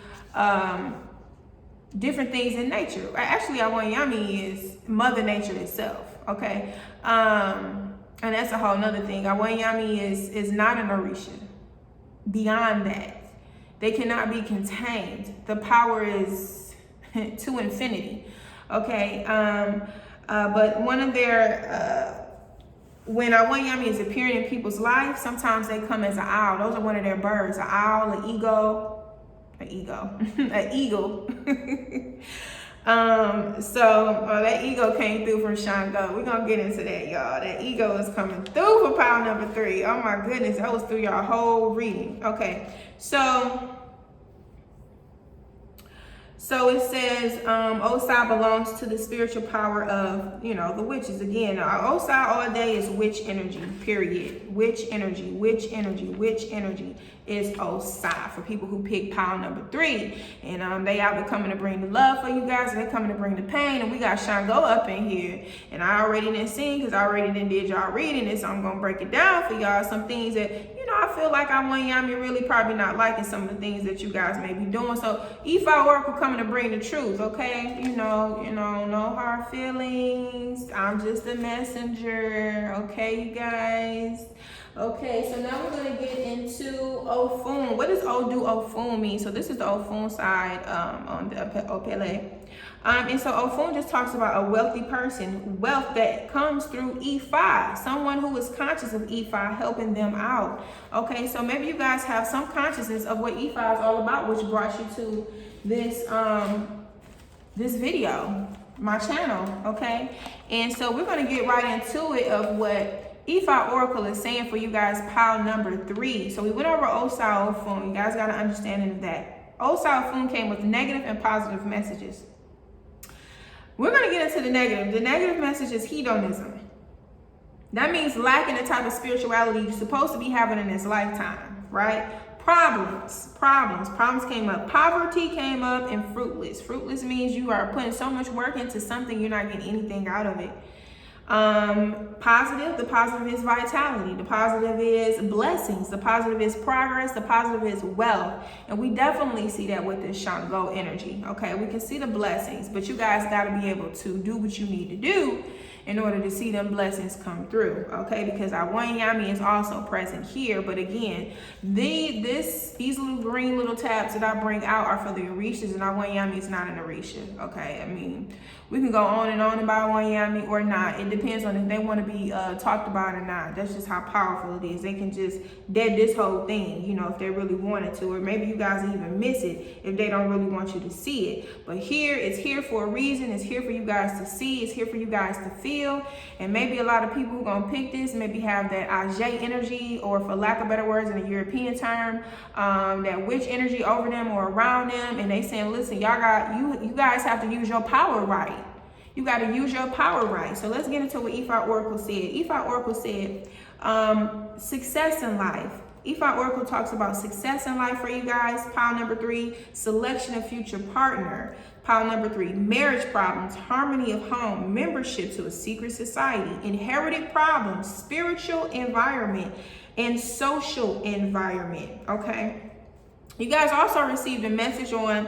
different things in nature. Actually, our Yami is Mother Nature itself, okay? And that's a whole nother thing. Our Yami is not an Aurisha. Beyond that, they cannot be contained. The power is to infinity, okay? But one of their, when our Yami is appearing in people's life, sometimes they come as an owl. Those are one of their birds, an owl, an eagle. An eagle. So that eagle came through from Shango. We're gonna get into that, y'all. That eagle is coming through for pile number 3. Oh my goodness, that was through your whole reading. Okay, so it says Orisa belongs to the spiritual power of, the witches. Again, Orisa all day is witch energy, period. Witch energy is Orisa for people who pick pile number 3. And they either coming to bring the love for you guys, or they coming to bring the pain. And we got Shango up in here. And I already didn't sing because I already didn't did y'all reading it. So I'm going to break it down for y'all. Some things that, I feel like our Yami really probably not liking some of the things that you guys may be doing. So, Ifa Oracle coming to bring the truth, okay? You know, no hard feelings. I'm just a messenger, okay, you guys? Okay, so now we're going to get into Ofun. What does ODU Ofun mean? So this is the Ofun side on the Opele. And so Ofun just talks about a wealthy person, wealth that comes through Ifa, someone who is conscious of Ifa, helping them out. Okay, so maybe you guys have some consciousness of what Ifa is all about, which brought you to this this video, my channel, okay? And so we're going to get right into it of what Ifa Oracle is saying for you guys, pile number 3. So we went over Osa Ofun. You guys got an understanding of that. Osa Ofun came with negative and positive messages. We're going to get into the negative. The negative message is hedonism. That means lacking the type of spirituality you're supposed to be having in this lifetime, right? Problems came up. Poverty came up, and fruitless. Fruitless means you are putting so much work into something, you're not getting anything out of it. Positive, the positive is vitality. The positive is blessings. The positive is progress. The positive is wealth. And we definitely see that with this Shango energy. Okay, we can see the blessings, but you guys got to be able to do what you need to do in order to see them blessings come through, okay? Because our one Yami is also present here, but again, these little green little tabs that I bring out are for the Orishas, and our one Yami is not an Orisha, okay? I mean, we can go on and on about one Yami or not. It depends on if they want to be talked about or not. That's just how powerful it is. They can just dead this whole thing, you know, if they really wanted to, or maybe you guys even miss it if they don't really want you to see it. But here, it's here for a reason. It's here for you guys to see. It's here for you guys to feel. And maybe a lot of people who are gonna pick this maybe have that Ajike energy, or for lack of better words in a European term, that witch energy over them or around them, and they saying, listen, y'all you guys have to use your power right. You got to use your power right. So let's get into what Ifa Oracle said. Ifa Oracle said success in life. Ifa Oracle talks about success in life for you guys. Pile number 3, selection of future partner. Pile number 3, marriage problems, harmony of home, membership to a secret society, inherited problems, spiritual environment, and social environment, okay? You guys also received a message on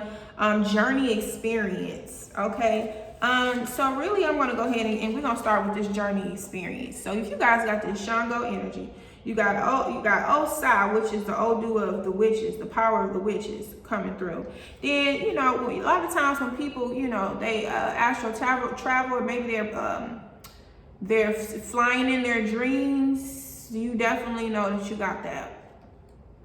journey experience, okay? So really I'm going to go ahead and we're going to start with this journey experience. So if you guys got this Shango energy, you got Osa, which is the ODU of the witches, the power of the witches coming through. Then, you know, a lot of times when people, you know, they astral travel, or maybe they're flying in their dreams, you definitely know that you got that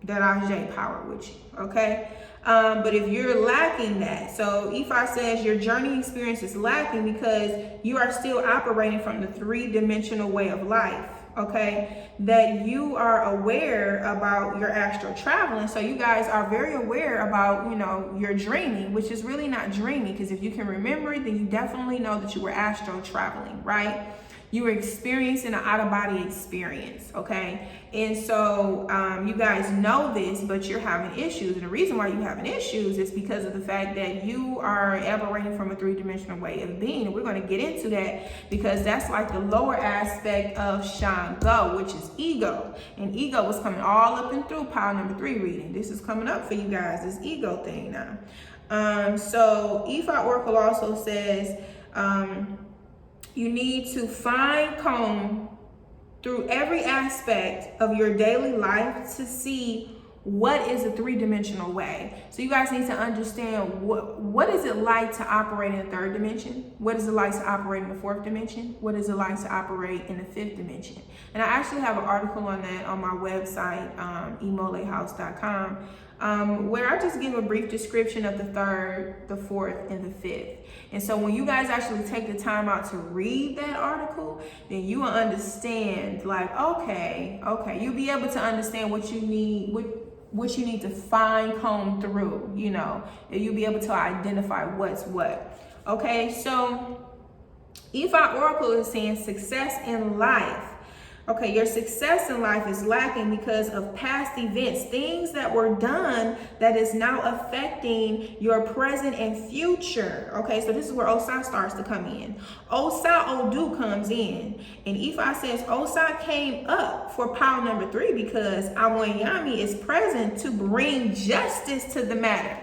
Ajike power with you, okay? But if you're lacking that, so Ifa says your journey experience is lacking because you are still operating from the 3-dimensional way of life, okay? That you are aware about your astral traveling. So you guys are very aware about, you know, your dreaming, which is really not dreaming, because if you can remember it, then you definitely know that you were astral traveling, right? You were experiencing an out-of-body experience, okay? And so you guys know this, but you're having issues. And the reason why you're having issues is because of the fact that you are operating from a 3-dimensional way of being. And we're going to get into that because that's like the lower aspect of Shango, which is ego. And ego was coming all up and through pile number 3 reading. This is coming up for you guys, this ego thing now. So Ifa Oracle also says, you need to fine comb through every aspect of your daily life to see what is a 3-dimensional way. So you guys need to understand what is it like to operate in the 3rd dimension? What is it like to operate in the 4th dimension? What is it like to operate in the 5th dimension? And I actually have an article on that on my website, imolehouse.com, where I just give a brief description of the 3rd, the 4th, and the 5th. And so when you guys actually take the time out to read that article, then you will understand, like, okay, you'll be able to understand what you need, what you need to fine comb through, you know, and you'll be able to identify what's what. Okay, so Ifa Oracle is saying success in life. Okay, your success in life is lacking because of past events, things that were done that is now affecting your present and future. Okay, so this is where Osa starts to come in. Osa Odu comes in. And Ifa says Osa came up for pile number 3 because Awanyami is present to bring justice to the matter.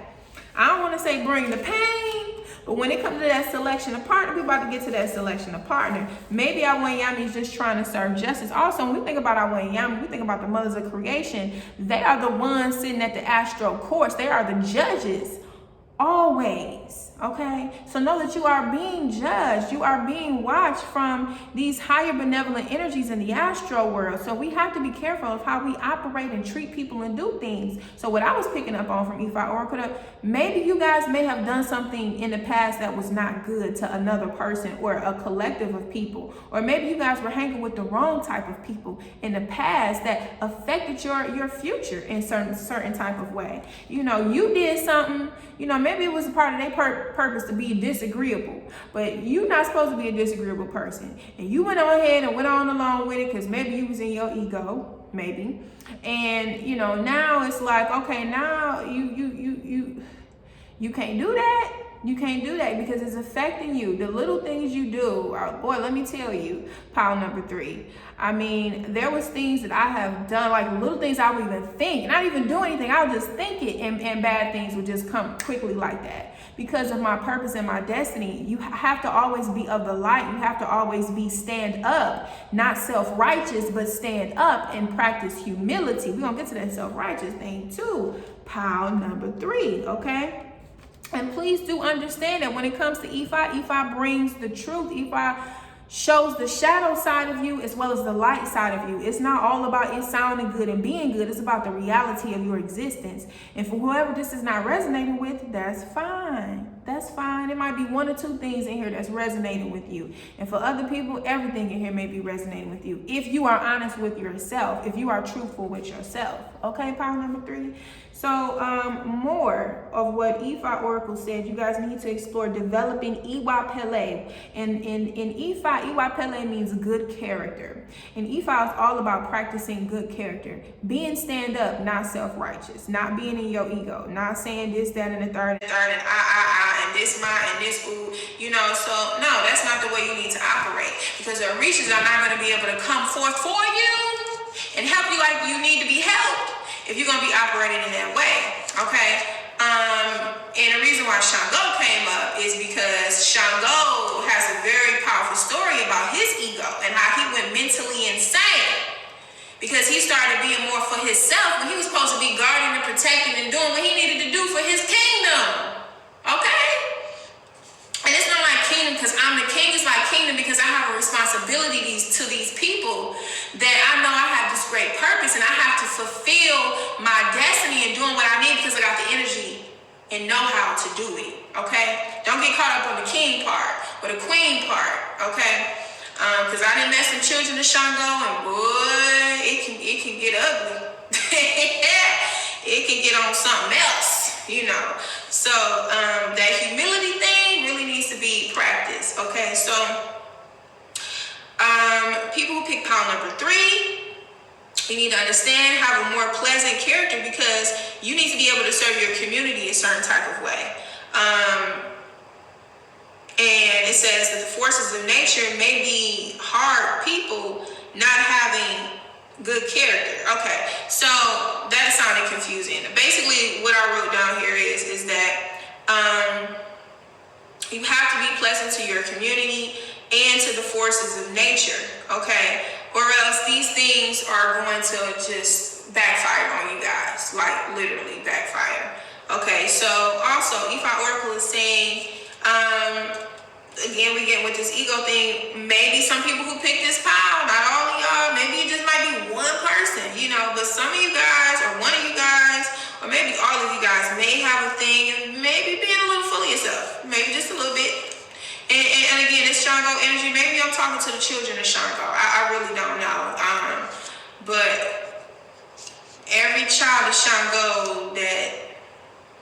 I don't want to say bring the pain, but when it comes to that selection of partner, we're about to get to that selection of partner. Maybe our Yami is just trying to serve justice. Also, when we think about our Yami, we think about the mothers of creation. They are the ones sitting at the astral courts. They are the judges. Always, okay? So know that you are being judged. You are being watched from these higher benevolent energies in the astral world. So we have to be careful of how we operate and treat people and do things. So what I was picking up on from Ifa Oracle, maybe you guys may have done something in the past that was not good to another person or a collective of people. Or maybe you guys were hanging with the wrong type of people in the past that affected your future in certain type of way. You know, you did something, you know, maybe it was a part of their purpose to be disagreeable, but you're not supposed to be a disagreeable person. And you went on ahead and went on along with it because maybe you was in your ego, maybe. And, you know, now it's like, okay, now you can't do that. You can't do that because it's affecting you. The little things you do, boy, let me tell you, pile number 3. I mean, there was things that I have done, like little things I would even think, not even do anything. I would just think it, and bad things would just come quickly like that. Because of my purpose and my destiny, you have to always be of the light. You have to always be stand up, not self-righteous, but stand up and practice humility. We're going to get to that self-righteous thing too. Pile number 3, okay? And please do understand that when it comes to Ifa brings the truth. Ifa shows the shadow side of you as well as the light side of you. It's not all about it sounding good and being good. It's about the reality of your existence. And for whoever this is not resonating with, that's fine. That's fine. It might be 1 or 2 things in here that's resonating with you. And for other people, everything in here may be resonating with you. If you are honest with yourself, if you are truthful with yourself. Okay, pile number 3. So more of what Ifa Oracle said, you guys need to explore developing Iwa Pele. And in Ifa, Iwa Pele means good character. And Ifa is all about practicing good character. Being stand up, not self-righteous. Not being in your ego. Not saying this, that, and the third, and and this, my, and this, ooh. You know, so no, that's not the way you need to operate. Because the Orishas are not going to be able to come forth for you and help you like you need to be helped if you're going to be operating in that way, okay? And the reason why Shango came up is because Shango has a very powerful story about his ego and how he went mentally insane because he started being more for himself when he was supposed to be guarding and protecting and doing what he needed to do for his kingdom, okay? And it's not like kingdom because I'm the king. It's like kingdom because I have a responsibility to these people that I know I have this great purpose and I have to fulfill my destiny and doing what I need because I got the energy and know how to do it, okay? Don't get caught up on the king part or the queen part, okay? Because I didn't mess with children of Shango and boy, it can get ugly. It can get on something else, you know? So that humility thing really needs to be practiced, okay? So people who pick pile number 3, you need to understand, have a more pleasant character because you need to be able to serve your community a certain type of way. And it says that the forces of nature may be hard people not having good character. Okay, so that is sounding confusing. Basically, what I wrote down here is that you have to be pleasant to your community and to the forces of nature, okay? Or else these things are going to just backfire on you guys, like literally backfire. Okay, so also Ifa Oracle is saying, again, we get with this ego thing, maybe some people who pick this pile, not all of y'all, maybe it just might be one person, you know, but some of you guys, or one of you guys, or maybe all of you guys may have a thing and maybe being a little full of yourself, maybe just a little bit. And again, it's Shango energy. Maybe I'm talking to the children of Shango. I really don't know. But every child of Shango that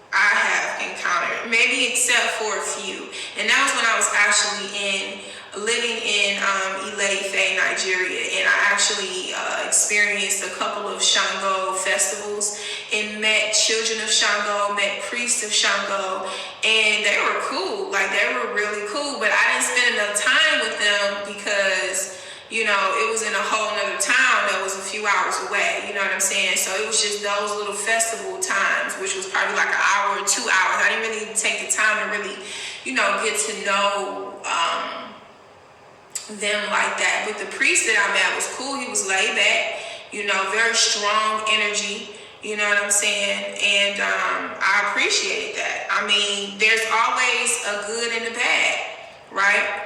I have encountered, maybe except for a few. And that was when I was actually living in Ile-Ife, Nigeria. And I actually experienced a couple of Shango festivals and met children of Shango, met priests of Shango. And they were cool. Like, they were really cool. But I didn't spend enough time with them because, You know, it was in a whole nother town that was a few hours away. You know what I'm saying? So it was just those little festival times, which was probably like an hour or 2 hours. I didn't really take the time to really, you know, get to know them like that. But the priest that I met was cool. He was laid back, you know, very strong energy. You know what I'm saying? And I appreciated that. I mean, there's always a good and a bad, right?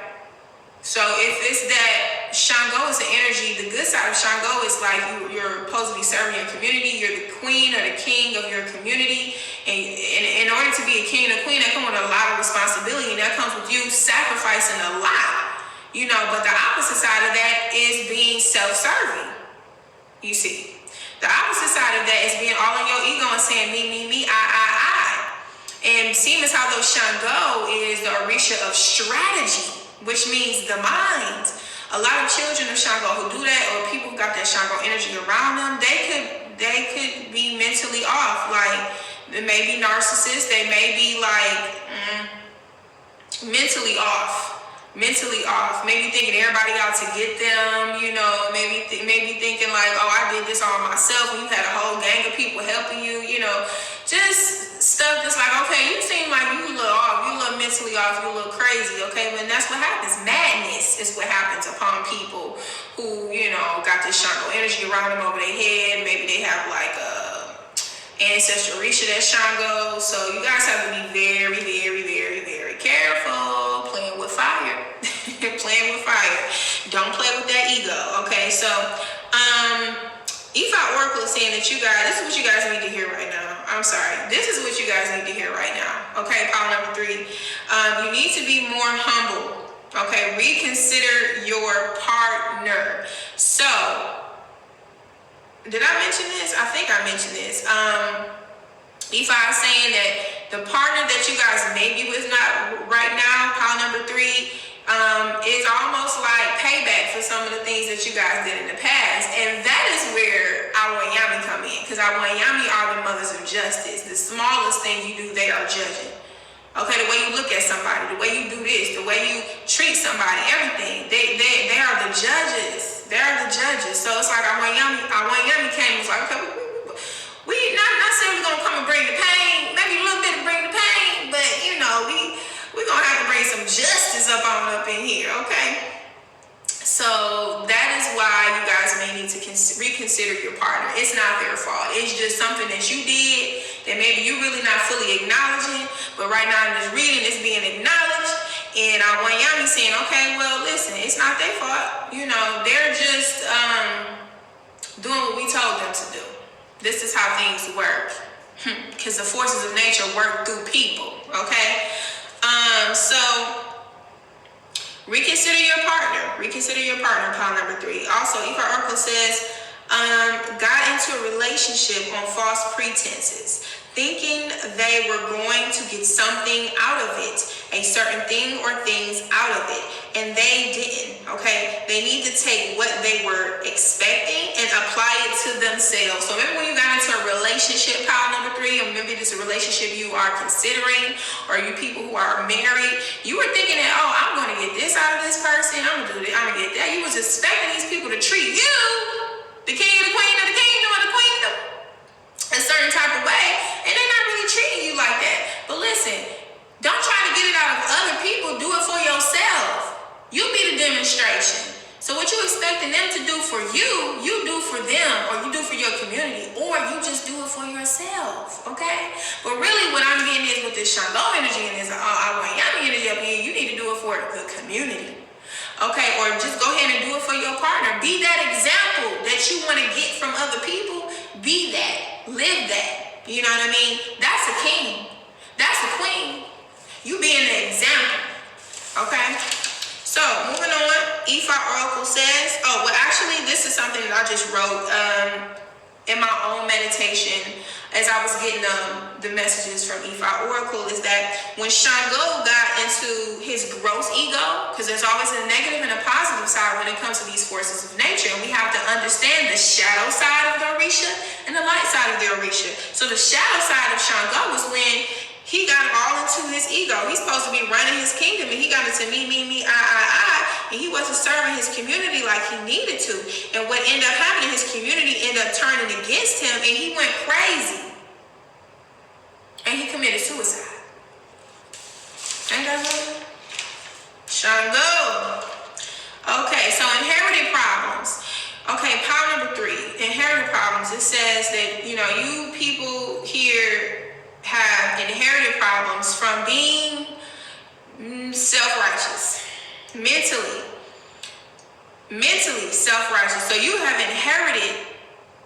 So if it's that Shango is the energy, the good side of Shango is like you're supposed to be serving your community. You're the queen or the king of your community. And in order to be a king or queen, that comes with a lot of responsibility. And that comes with you sacrificing a lot. You know, but the opposite side of that is being self-serving. You see. The opposite side of that is being all in your ego and saying me, I. And seeing as how those Shango is the Aurisha of strategy, which means the mind. A lot of children of Shango who do that, or people who got that Shango energy around them, they could be mentally off. Like, they may be narcissists, they may be like mentally off, maybe thinking everybody out to get them, you know, maybe thinking like, oh, I did this all myself, when you had a whole gang of people helping you, you know, just stuff that's like, okay, you seem like you a little off, you a little mentally off, you a little crazy, okay, but that's what happens. Madness is what happens upon people who, you know, got this Shango energy around them over their head. Maybe they have like ancestral Orisha that's Shango, so you guys have to be very, very, very, very careful playing with fire. Playing with fire. Don't play with that ego, okay? So, Ifa Oracle is saying that you guys, this is what you guys need to hear right now. I'm sorry. This is what you guys need to hear right now. Okay, pile number 3. You need to be more humble. Okay, reconsider your partner. So, did I mention this? I think I mentioned this. Ifa is saying that the partner that you guys may be with not right now, pile number 3, is almost like payback for some of the things that you guys did in the past. And that is where our Yami come in. Because our Yami are the mothers of justice. The smallest thing you do, they are judging. Okay, the way you look at somebody, the way you do this, the way you treat somebody, everything. They are the judges. They are the judges. So it's like our Yami came and was like, okay, we not saying we're going to come and bring the pain. Maybe a little bit to bring the pain. But, you know, we're going to have to bring some justice up in here, okay? So that is why you guys may need to reconsider your partner. It's not their fault. It's just something that you did that maybe you're really not fully acknowledging. But right now in this reading, it's being acknowledged. And our Yami saying, okay, well, listen, it's not their fault. You know, they're just doing what we told them to do. This is how things work. Because the forces of nature work through people, okay? So reconsider your partner. Reconsider your partner, pile number 3. Also, Ifa Oracle says, got into a relationship on false pretenses, thinking they were going to get something out of it, a certain thing or things out of it, and they didn't, okay? They need to take what they were expecting and apply it to themselves. So remember when you got into a relationship, pile number 3, and maybe this is a relationship you are considering, or you people who are married, you were thinking that, oh, I'm going to get this out of this person, I'm going to do this, I'm going to get that. You was expecting these people to treat you, the king or the queen of the kingdom or the queendom, a certain type of way, and they're not really treating you like that. But listen, don't try to get it out of other people. Do it for yourself. You be the demonstration. So what you expecting them to do for you, you do for them, or you do for your community, or you just do it for yourself, okay? But really what I'm getting is with this Shango energy and this Yami energy up here, you need to do it for the community, okay? Or just go ahead and do it for your partner. Be that example that you want to get from other people. Be that. Live that. You know what I mean? That's a king. That's a queen. You being the example, okay? So, moving on, Ifa Oracle says, oh, well, actually, this is something that I just wrote in my own meditation as I was getting the messages from Ifa Oracle, is that when Shango got into his gross ego, because there's always a negative and a positive side when it comes to these forces of nature, and we have to understand the shadow side of the Orisha and the light side of the Orisha. So the shadow side of Shango was when He got all into his ego. He's supposed to be running his kingdom, and he got into me, I, and he wasn't serving his community like he needed to. And what ended up happening, his community ended up turning against him, and he went crazy. And he committed suicide. Ain't that right? Shango. Okay, so inherited problems. Okay, power number 3, inherited problems. It says that, you people here have inherited problems from being self-righteous, mentally self-righteous. So you have inherited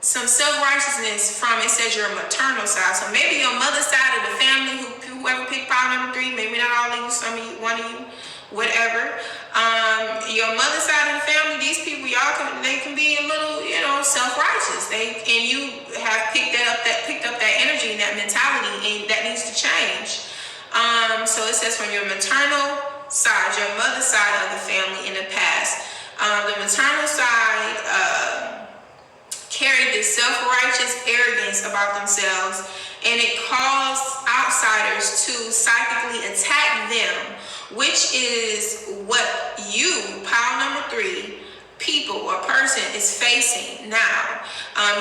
some self-righteousness from, it says, your maternal side. So maybe your mother's side of the family, whoever picked power number 3, maybe not all of you, some of you, one of you, whatever. Your mother's side of the family, these people, they can be a little, self-righteous. And you have picked up that energy and that mentality, and that needs to change. So it says from your maternal side, your mother's side of the family in the past, the maternal side carried this self-righteous arrogance about themselves, and it caused outsiders to psychically attack them, which is what you, power number 3, people or person is facing now.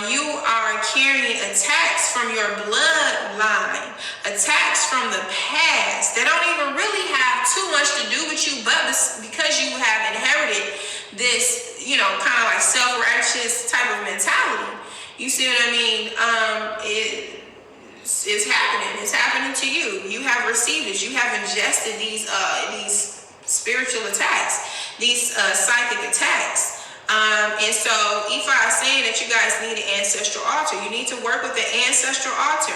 You are carrying attacks from your bloodline, attacks from the past that don't even really have too much to do with you, but because you have inherited this, kind of like self-righteous type of mentality. You see what I mean? It's happening. It's happening to you. You have received it. You have ingested these spiritual attacks, these psychic attacks. And so Ifa is saying that you guys need an ancestral altar. You need to work with the ancestral altar.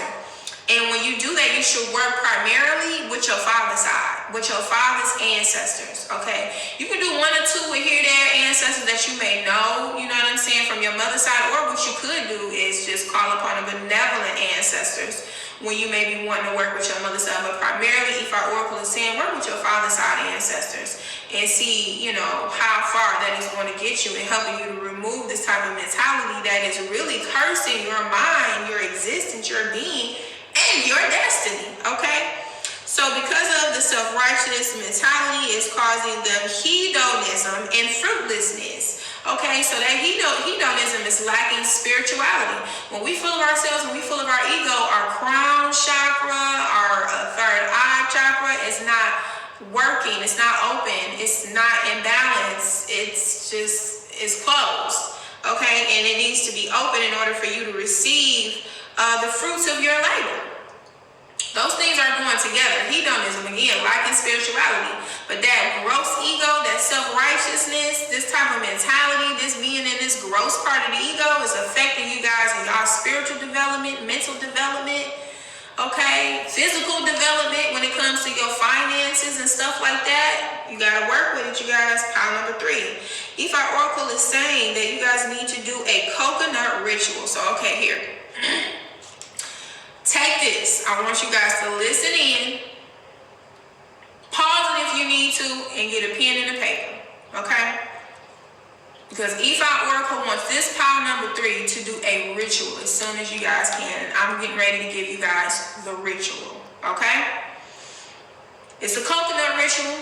And when you do that, you should work primarily with your father's side, with your father's ancestors, okay? You can do 1 or 2 with here, there, ancestors that you may know, you know what I'm saying, from your mother's side. Or what you could do is just call upon a benevolent ancestors when you may be wanting to work with your mother's side. But primarily, Ifa Oracle is saying work with your father's side ancestors and see, how far that is going to get you and helping you to remove this type of mentality that is really cursing your mind, your existence, your being, and your destiny, okay? So because of the self-righteous mentality is causing the hedonism and fruitlessness, okay? So that hedonism is lacking spirituality. When we full of ourselves, when we full of our ego, our crown chakra, our third eye chakra is not working, it's not open, it's not in balance, it's closed, okay? And it needs to be open in order for you to receive the fruits of your labor. Those things are going together. Hedonism, again, lacking spirituality. But that gross ego, that self-righteousness, this type of mentality, this being in this gross part of the ego is affecting you guys in y'all spiritual development, mental development, okay? Physical development when it comes to your finances and stuff like that. You got to work with it, you guys. Power number 3. Ifa Oracle is saying that you guys need to do a coconut ritual. So, okay, here. Take this. I want you guys to listen in. Pause it if you need to and get a pen and a paper. Okay? Because Ifa Oracle wants this power number 3 to do a ritual as soon as you guys can. And I'm getting ready to give you guys the ritual. Okay? It's a coconut ritual.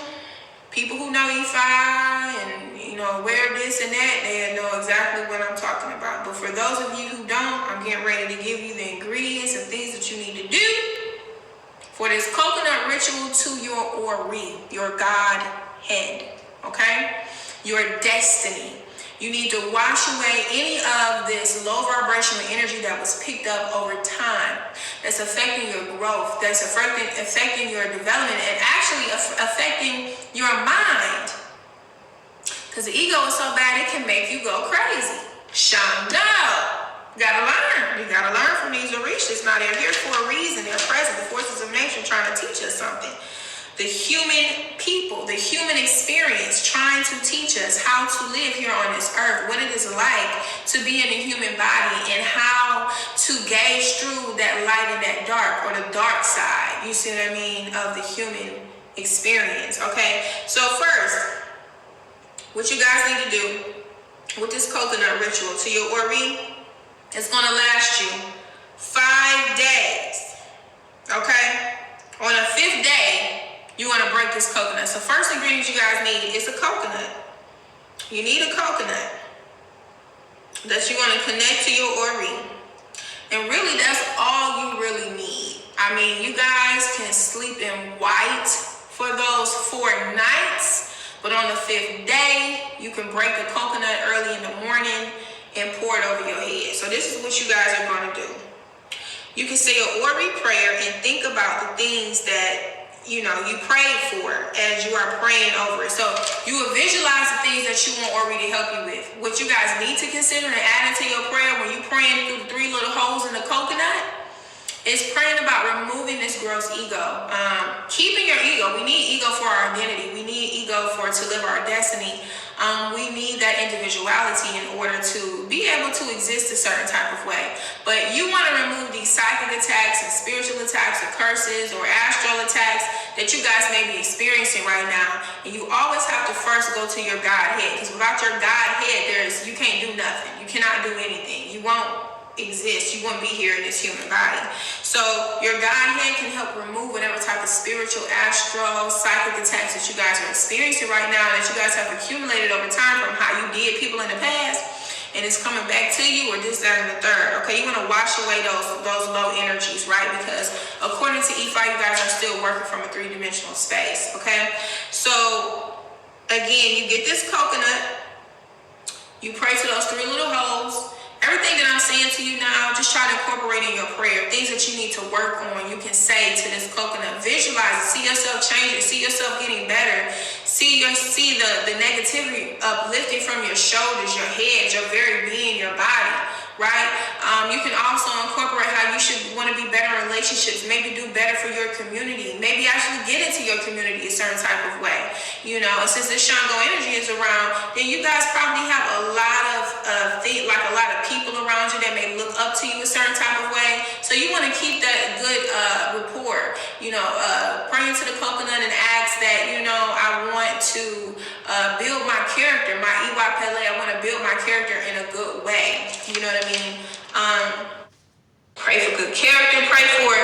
People who know Ifa and aware of this and that, they know exactly what I'm talking about. But for those of you who don't, I'm getting ready to give you the ingredients and things that you need to do for this coconut ritual to your Ori, your God head, okay? Your destiny. You need to wash away any of this low vibrational energy that was picked up over time, that's affecting your growth, that's affecting your development, and actually affecting your mind. Because the ego is so bad, it can make you go crazy. Shango. You gotta learn. You gotta learn from these Orishas. Now, they're here for a reason. They're present. The forces of nature trying to teach us something. The human people, the human experience trying to teach us how to live here on this earth, what it is like to be in a human body, and how to gauge through that light and that dark, or the dark side, you see what I mean, of the human experience, okay? So first, what you guys need to do with this coconut ritual to your Ori, it's going to last you 5 days, okay? On the 5th day, you want to break this coconut. So first ingredient you guys need is a coconut. You need a coconut that you're going to connect to your Ori. And really, that's all you really need. I mean, you guys can sleep in white for those 4 nights, but on the 5th day, you can break the coconut early in the morning and pour it over your head. So this is what you guys are going to do. You can say an Ori prayer and think about the things that you prayed for as you are praying over it. So you will visualize the things that you want Ori to help you with. What you guys need to consider and add into your prayer when you're praying through the 3 little holes in the coconut is praying about removing this gross ego. Keeping your ego. We need ego for our identity. We need ego to live our destiny. We need that individuality in order to be able to exist a certain type of way. But you want to remove these psychic attacks and spiritual attacks or curses or astral attacks that you guys may be experiencing right now. And you always have to first go to your Godhead, because without your Godhead, you can't do nothing. You cannot do anything. You won't exist. You won't be here in this human body. So your Godhead can help remove whatever type of spiritual, astral, psychic attacks that you guys are experiencing right now, that you guys have accumulated over time from how you did people in the past, and it's coming back to you, or this, that, and the third. Okay, you want to wash away those low energies, right? Because according to Ifa, you guys are still working from a 3-dimensional space. Okay, so again, you get this coconut, you pray to those 3 little holes. Everything that I'm saying to you now, just try to incorporate in your prayer. Things that you need to work on, you can say to this coconut. Visualize it. See yourself changing. See yourself getting better. See the negativity uplifting from your shoulders, your head, your very being, your body, right? You can also incorporate how you should want to be better in relationships. Maybe do better for your community. Maybe actually get into your community a certain type of way. And since this Shango energy is around, then you guys probably have a lot of people around you that may look up to you a certain type of way. So you want to keep that good rapport. Pray into the coconut and ask that, I want to build my character, my Iwa Pele. I want to build my character in a good way. You know what I mean? Pray for good character. Pray for,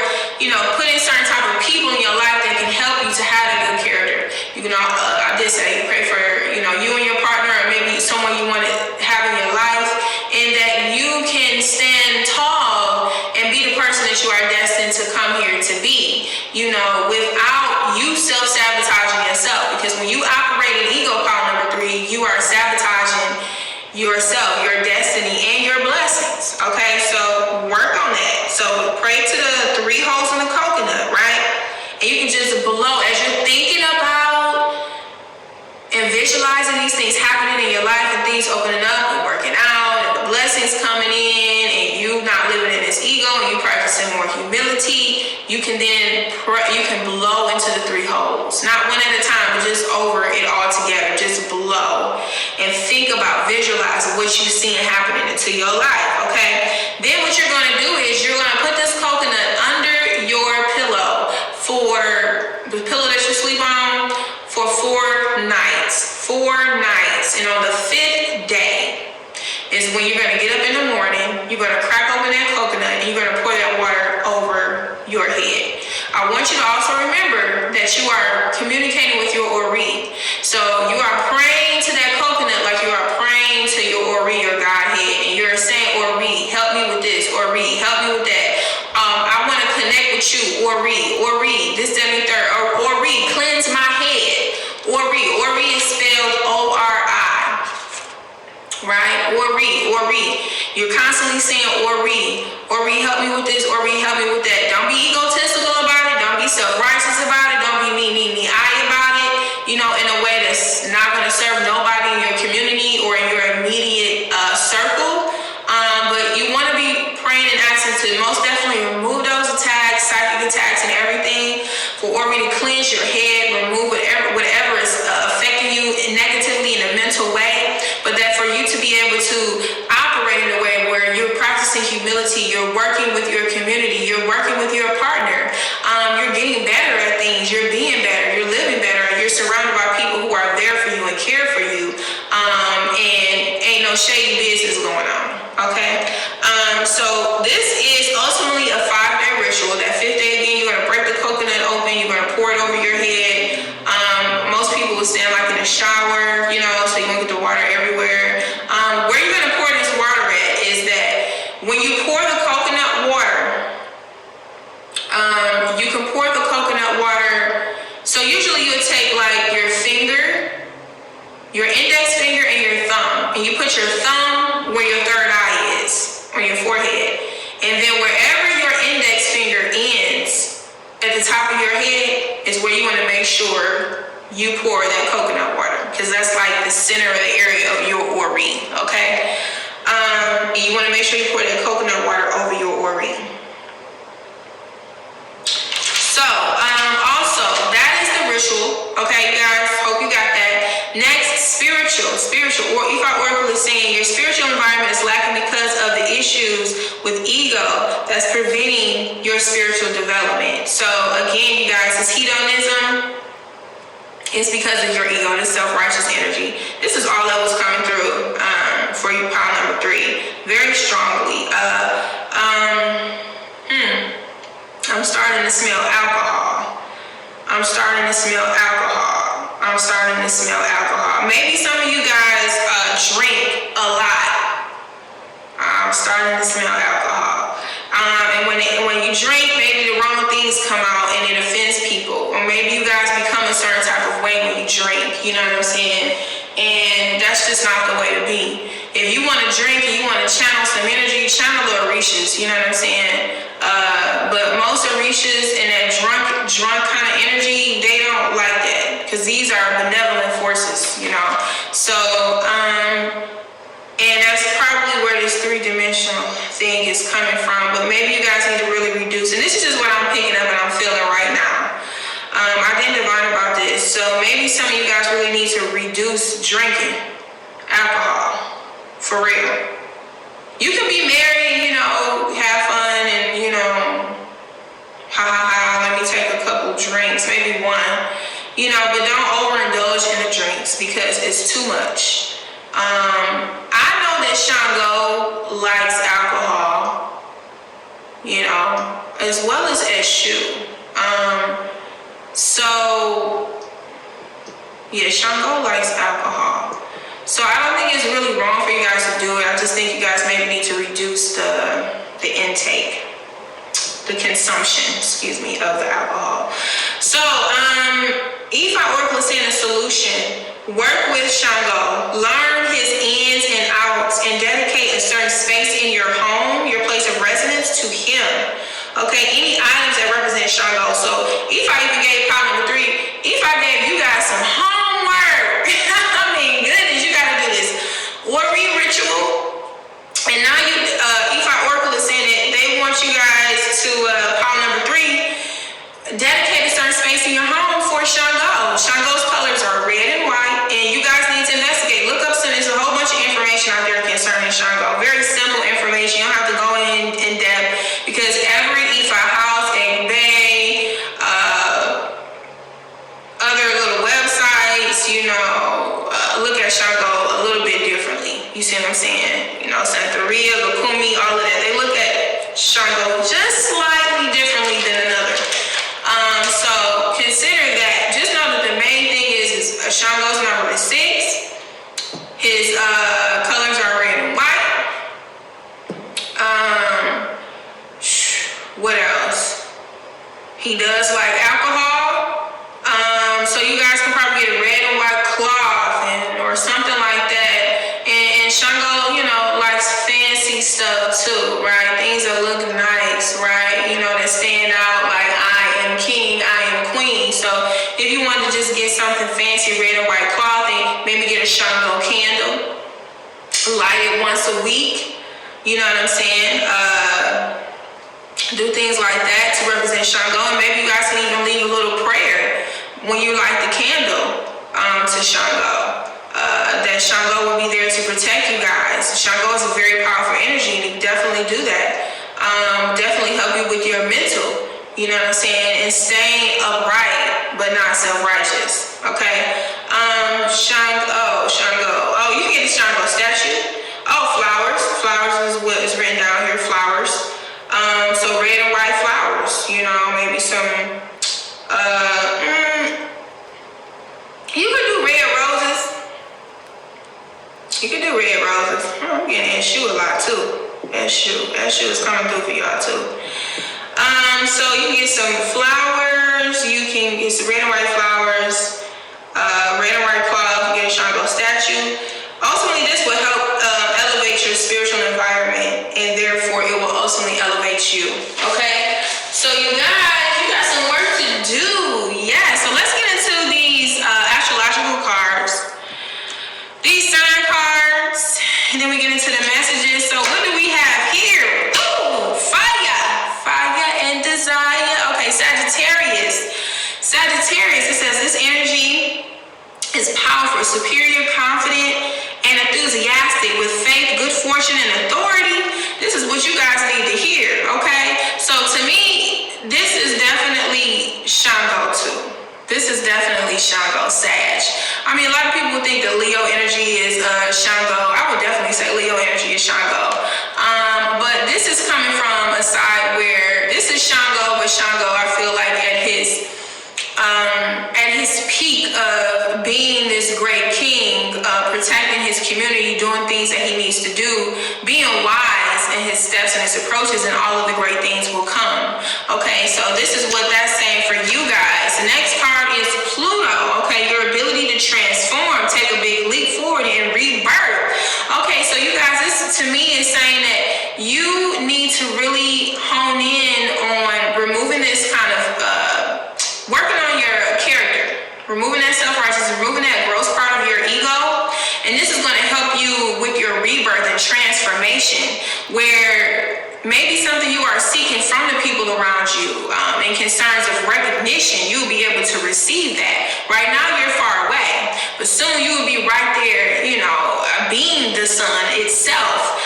putting certain type of people in your life that can help you to have a good character. You can, I did say, pray for, you and your partner, or maybe someone you want to have in your life, and that you can stand tall and be the person that you are destined to come here to be, without you self-sabotaging yourself. Because when you operate in ego power number 3, you are sabotaging yourself, your destiny, and your blessings. Okay, so work on that. So pray to the 3 holes in the coconut, right? And you can just blow as you're thinking about and visualizing these things happening in your life, and things opening up and working out, and the blessings coming in, and you not living in this ego, and you practicing more humility. You can then you can blow into the 3 holes, not one at a time, but just over it all together. Just blow and think about, visualize what you're seeing happening into your life. Okay. Then what you're going to do is you're going to put this coconut under your pillow, for the pillow that you sleep on, for 4 nights. 4 nights, and on the 5th day is when you're going to get up in the morning. You're going to crack open that coconut, and you're going to pour that water over your head. I want you to also remember that you are communicating with your Ori. So you are praying to that coconut like you are praying to your Ori, your Godhead, and you're saying, Ori, help me with this. Ori, help me with that. I want to connect with you, Ori, this, that, and the third. Ori, cleanse my head. Ori is spelled O-R-I. Right? Ori. You're constantly saying Ori, help me with this, Ori, help me with that. Don't be egotistical about it. Don't be self-righteous about it. Don't be I about it, in a way that's not going to serve nobody in your community or in your immediate circle. But you want to be praying and asking to most definitely remove those attacks, psychic attacks, and everything, for Ori to cleanse your head, remove whatever is affecting you negatively in a mental way, but that for you to be able to operate in a way where you're practicing humility, you're working with your community, you're working with your partner, you're getting better at things, you're being better, you're living better, you're surrounded by people who are there for you and care for you, and ain't no shady business going on. Okay, so this is ultimately a 5-day ritual. That 5th day, again, you're going to break the coconut open, stand like in a shower, you know, so you won't get the water everywhere. Where you're gonna pour this water at is that when you pour the coconut water, you can pour the coconut water. So usually you would take like your finger, your index finger, and your thumb, and you put your thumb where your third eye is, on your forehead, and then wherever your index finger ends at the top of your head is where you want to make sure you pour that coconut water, because that's like the center of the area of your ori. Okay, you want to make sure you pour that coconut water over your ori. So also that is the ritual. Okay, you guys, hope you got that. Next, spiritual. Or Ifa Oracle is saying your spiritual environment is lacking because of the issues with ego that's preventing your spiritual development. So again, you guys, this hedonism is because of your ego, this self-righteous energy. This is all that was coming through for you, pile number 3, very strongly. I'm starting to smell alcohol. Maybe some of you guys drink a lot. I'm starting to smell alcohol. And when you drink, maybe the wrong things come out and it offends people. Or maybe you guys become a certain type of way when you drink. You know what I'm saying? And that's just not the way to be. If you want to drink and you want to channel some energy, channel the Orishas. You know what I'm saying? But most Orishas in that drunk kind of energy, they don't like that, because these are benevolent forces, you know. So, and that's probably where this 3-dimensional thing is coming from. But maybe you guys need to really reduce, and this is just what I'm picking up and I'm feeling right now. I didn't divine about this, so maybe some of you guys really need to reduce drinking alcohol, for real. You can be married, you know, have fun, and you know, let me take a couple drinks, maybe one, you know, but don't overindulge in the drinks because it's too much. I know that Shango likes alcohol, you know, as well as Eshu. So yeah, Shango likes alcohol. So I don't think it's really wrong for you guys to do it. I just think you guys maybe need to reduce the intake, the consumption, of the alcohol. So Ifa Oracle is saying a solution. Work with Shango. Learn his ins and outs and dedicate a certain space in your home, your place of residence, to him. Okay, any items that represent Shango. So Ifa even gave pile number 3. Ifa gave you guys some homework. I mean, goodness, you gotta do this Ori ritual. And now you, Ifa Oracle is saying that they want you guys to, pile number 3, dedicate a certain space in your home for Shango. Shango's colors are red and white, and you guys need to investigate. Look up some, there's a whole bunch of information out there concerning Shango. Very simple information. You don't have to go in depth, because every Ifa house, and they, other little websites, you know, look at Shango a little bit differently. You see what I'm saying? You know, Santeria, Lukumi, all of that. They look at Shango just slightly differently than another. So consider that. Just know that the main thing is Shango's number is 6. His colors are red and white. What else? He does like alcohol. So you guys can probably get a red and white cloth or something like that. And Shango, you know, likes fancy stuff too, right? Things that look nice, right? You know, that stand out, like I am king, I am queen. So if you want to just get something fancy, red and white clothing, maybe get a Shango candle, light it once a week. You know what I'm saying? Do things like that to represent Shango, and maybe you guys can even leave a little prayer when you light the candle to Shango. That Shango will be there to protect you guys. Shango is a very powerful energy, and he definitely do that. Definitely help you with your mental, you know what I'm saying, and staying upright but not self-righteous. Okay. Shango. Oh, you can get the Shango statue. Oh, flowers is what is written down here. Flowers. So red and white flowers, you know, maybe some you could do shoe a lot too. That shoe is coming through for y'all too. So you can get some flowers. You can get some red and white flowers, red and white cloth. You get a Shango statue. Ultimately, this will help elevate your spiritual environment, and therefore it will ultimately elevate you. Okay. So you guys, you got some work to do. Yeah. So let's get into these astrological cards. These sign cards, and then we get into the messages. So what do we have here? Ooh, fire and desire. Okay, Sagittarius, it says this energy is powerful, superior, confident, and enthusiastic with faith, good fortune, and authority. This is what you guys need to hear, okay? So to me, this is definitely Shango too. This is definitely Shango, Sag. I mean, a lot of people think that Leo energy is Shango. I would definitely say Leo energy is Shango. But this is coming from a side where this is Shango, but Shango, I feel like at his peak of being this great king, protecting his community, doing things that he needs to do, being wise in his steps and his approaches, and all of the great things will come. Okay, so this is what that's saying for you guys. The next card is Pluto. Okay, your ability to transform, take a big leap forward and rebirth. Okay, so you guys, this to me is saying that you need to really hone in on removing this kind of working on your character, removing that self-righteousness, removing that gross part of your ego. And this is going to help you with your rebirth and transformation, where maybe something you are seeking from the people around you, in concerns of recognition, you'll be able to receive that. Right now you're far away, but soon you will be right there, being the sun itself,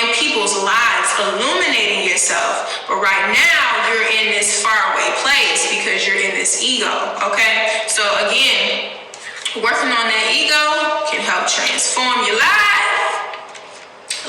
in people's lives, illuminating yourself. But right now you're in this faraway place because you're in this ego. Okay, so again, working on that ego can help transform your life.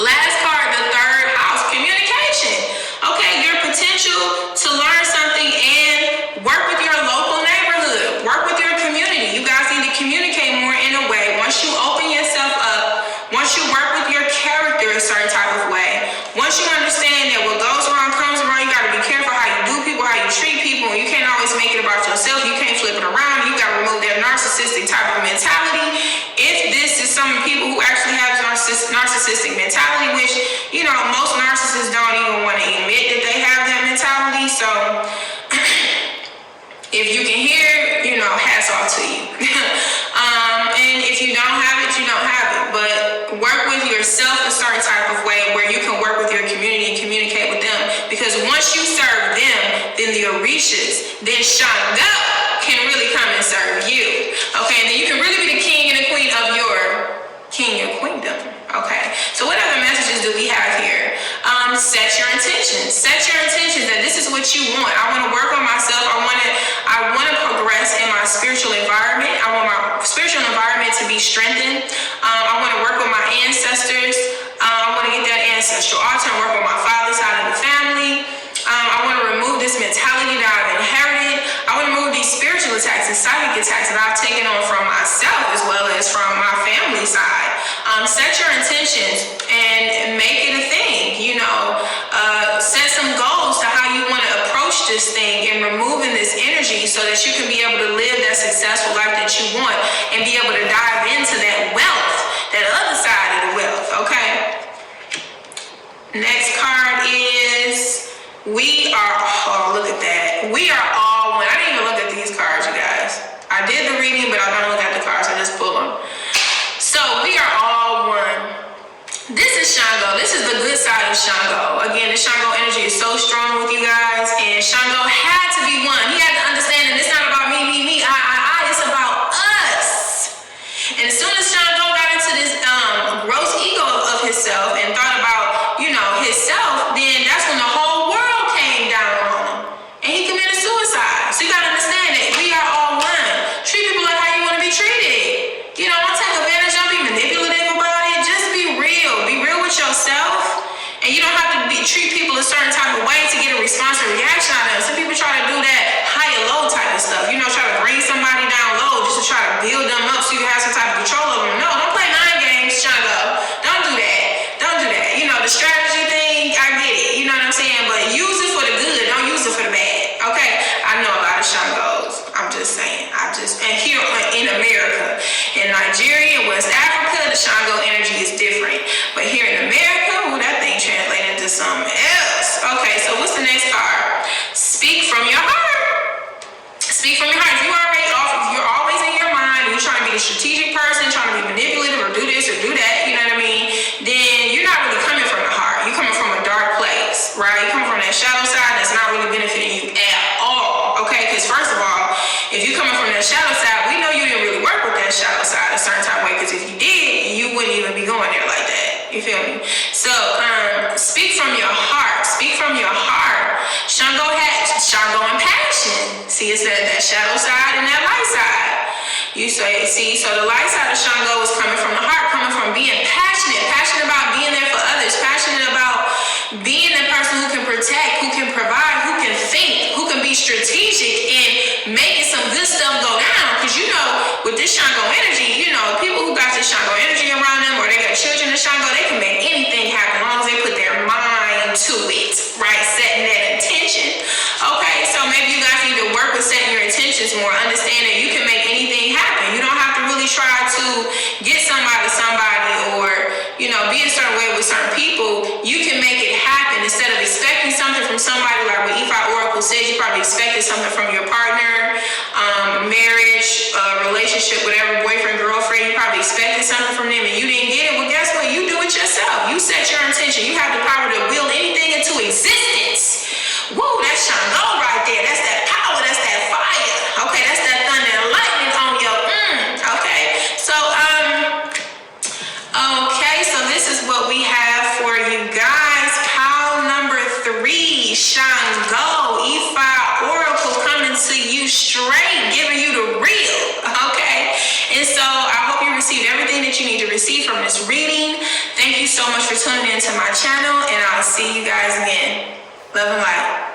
Last card, the third house, communication. Okay, your potential to learn something and work with your local neighborhood, work with your community. You guys need to communicate more in a way. Once you open yourself up, once you work with your character a certain type of way, once you understand that what goes around comes around, you got to be careful how you do people, how you treat people. You can't always make it about yourself. You can't flip it around. You got to remove that narcissistic type of mentality. If this is some people who actually have narcissistic mentality, which, most narcissists don't even want to admit that they have that mentality. So if you can hear, hats off to you. And if you don't have it, you don't have it. But work with yourself a certain type of way where you can work with your community and communicate with them. Because once you serve them, then the Orishas, then Shango can really come and serve you. Okay, and then you can really be the king and the queen of your queendom. Okay, so what other messages do we have here? Set your intentions. Set your intentions that this is what you want. I want to work on myself. I want to progress in my spiritual environment. I want my spiritual environment to be strengthened. I want to work with my ancestors. I want to get that ancestral altar and work with my father's side of the family. I want to remove this mentality that I've inherited. I want to remove these spiritual attacks and psychic attacks that I've taken on from myself as well as from my family side. Set your intentions and make it a thing. Set some goals to how you want to approach this thing and removing this energy so that you can be able to live that successful life that you want and be able to dive into that wealth, that other side of the wealth. Okay. Next card is look at that. We are all one. I didn't even look at these cards, you guys. I did the reading, but I don't look at the cards. I just pull them. So we are all one. This is Shango. This is the good side of Shango. Again, the Shango energy is so strong with you guys, and Shango had to be one. He had to understand that it's not about me, I. It's about us. And as soon as Shango got into this gross ego of himself and thought about, himself, then that's when the whole world came down on him, and he committed suicide. So you gotta understand that we are all one. Treat people like how you want to be treated. Don't take advantage. Don't be manipulative about it. Just be real. Be real with yourself. And you don't have to treat people a certain type of way to get a response or reaction out of them. Some people try to do that high and low type of stuff. Try to bring somebody down low just to try to build them up so you can have some type of control over them. No, don't play mind games, Shango. Don't do that. Don't do that. into something else. Okay, so what's the next card? Speak from your heart. Speak from your heart. If you're always in your mind, and you're trying to be a strategic person, trying to be manipulative or do this or do that, you know what I mean? Then you're not really coming from the heart. You're coming from a dark place, right? You're coming from that shadow side that's not really benefiting you at all. Okay, because first of all, if you're coming from that shadow side, we know you didn't really work with that shadow side a certain type of way, because if you did, you wouldn't even be going there like that. You feel me? So, speak from your heart. Speak from your heart. Shango and passion. See, it's that shadow side and that light side. So the light side of Shango is coming from the heart, coming from being passionate about being there for others, passionate about being the person who can protect, who can provide, who can think, who can be strategic in making some good stuff go down. Because with this Shango energy, people who got this Shango energy around them, or they got children in Shango, they can make anything happen as long as they put their mind to it, right? Setting that intention. Okay, so maybe you guys need to work with setting your intentions more. Understand that you can make anything happen. You don't have to really try to get somebody or be a certain way with certain people. You can make it happen instead of expecting something from somebody. Like what Ifa Oracle says, you probably expected something from your partner, marriage, relationship, whatever, boyfriend, girlfriend. You probably expected something from them and you didn't get it. Well, guess what? You do it yourself. You set your intention. You have the power to will anything into existence. Woo, that's Shango right there. That's that power. That's that fire. Okay, that's that thunder and lightning on your okay. So this is what we have for you guys. Pile number 3, Shango, Ifa Oracle coming to you straight, giving you the real. Okay, and so I hope you received everything that you need to receive from this reading. Thank you so much for tuning into my channel, and I'll see you guys again. Love and light.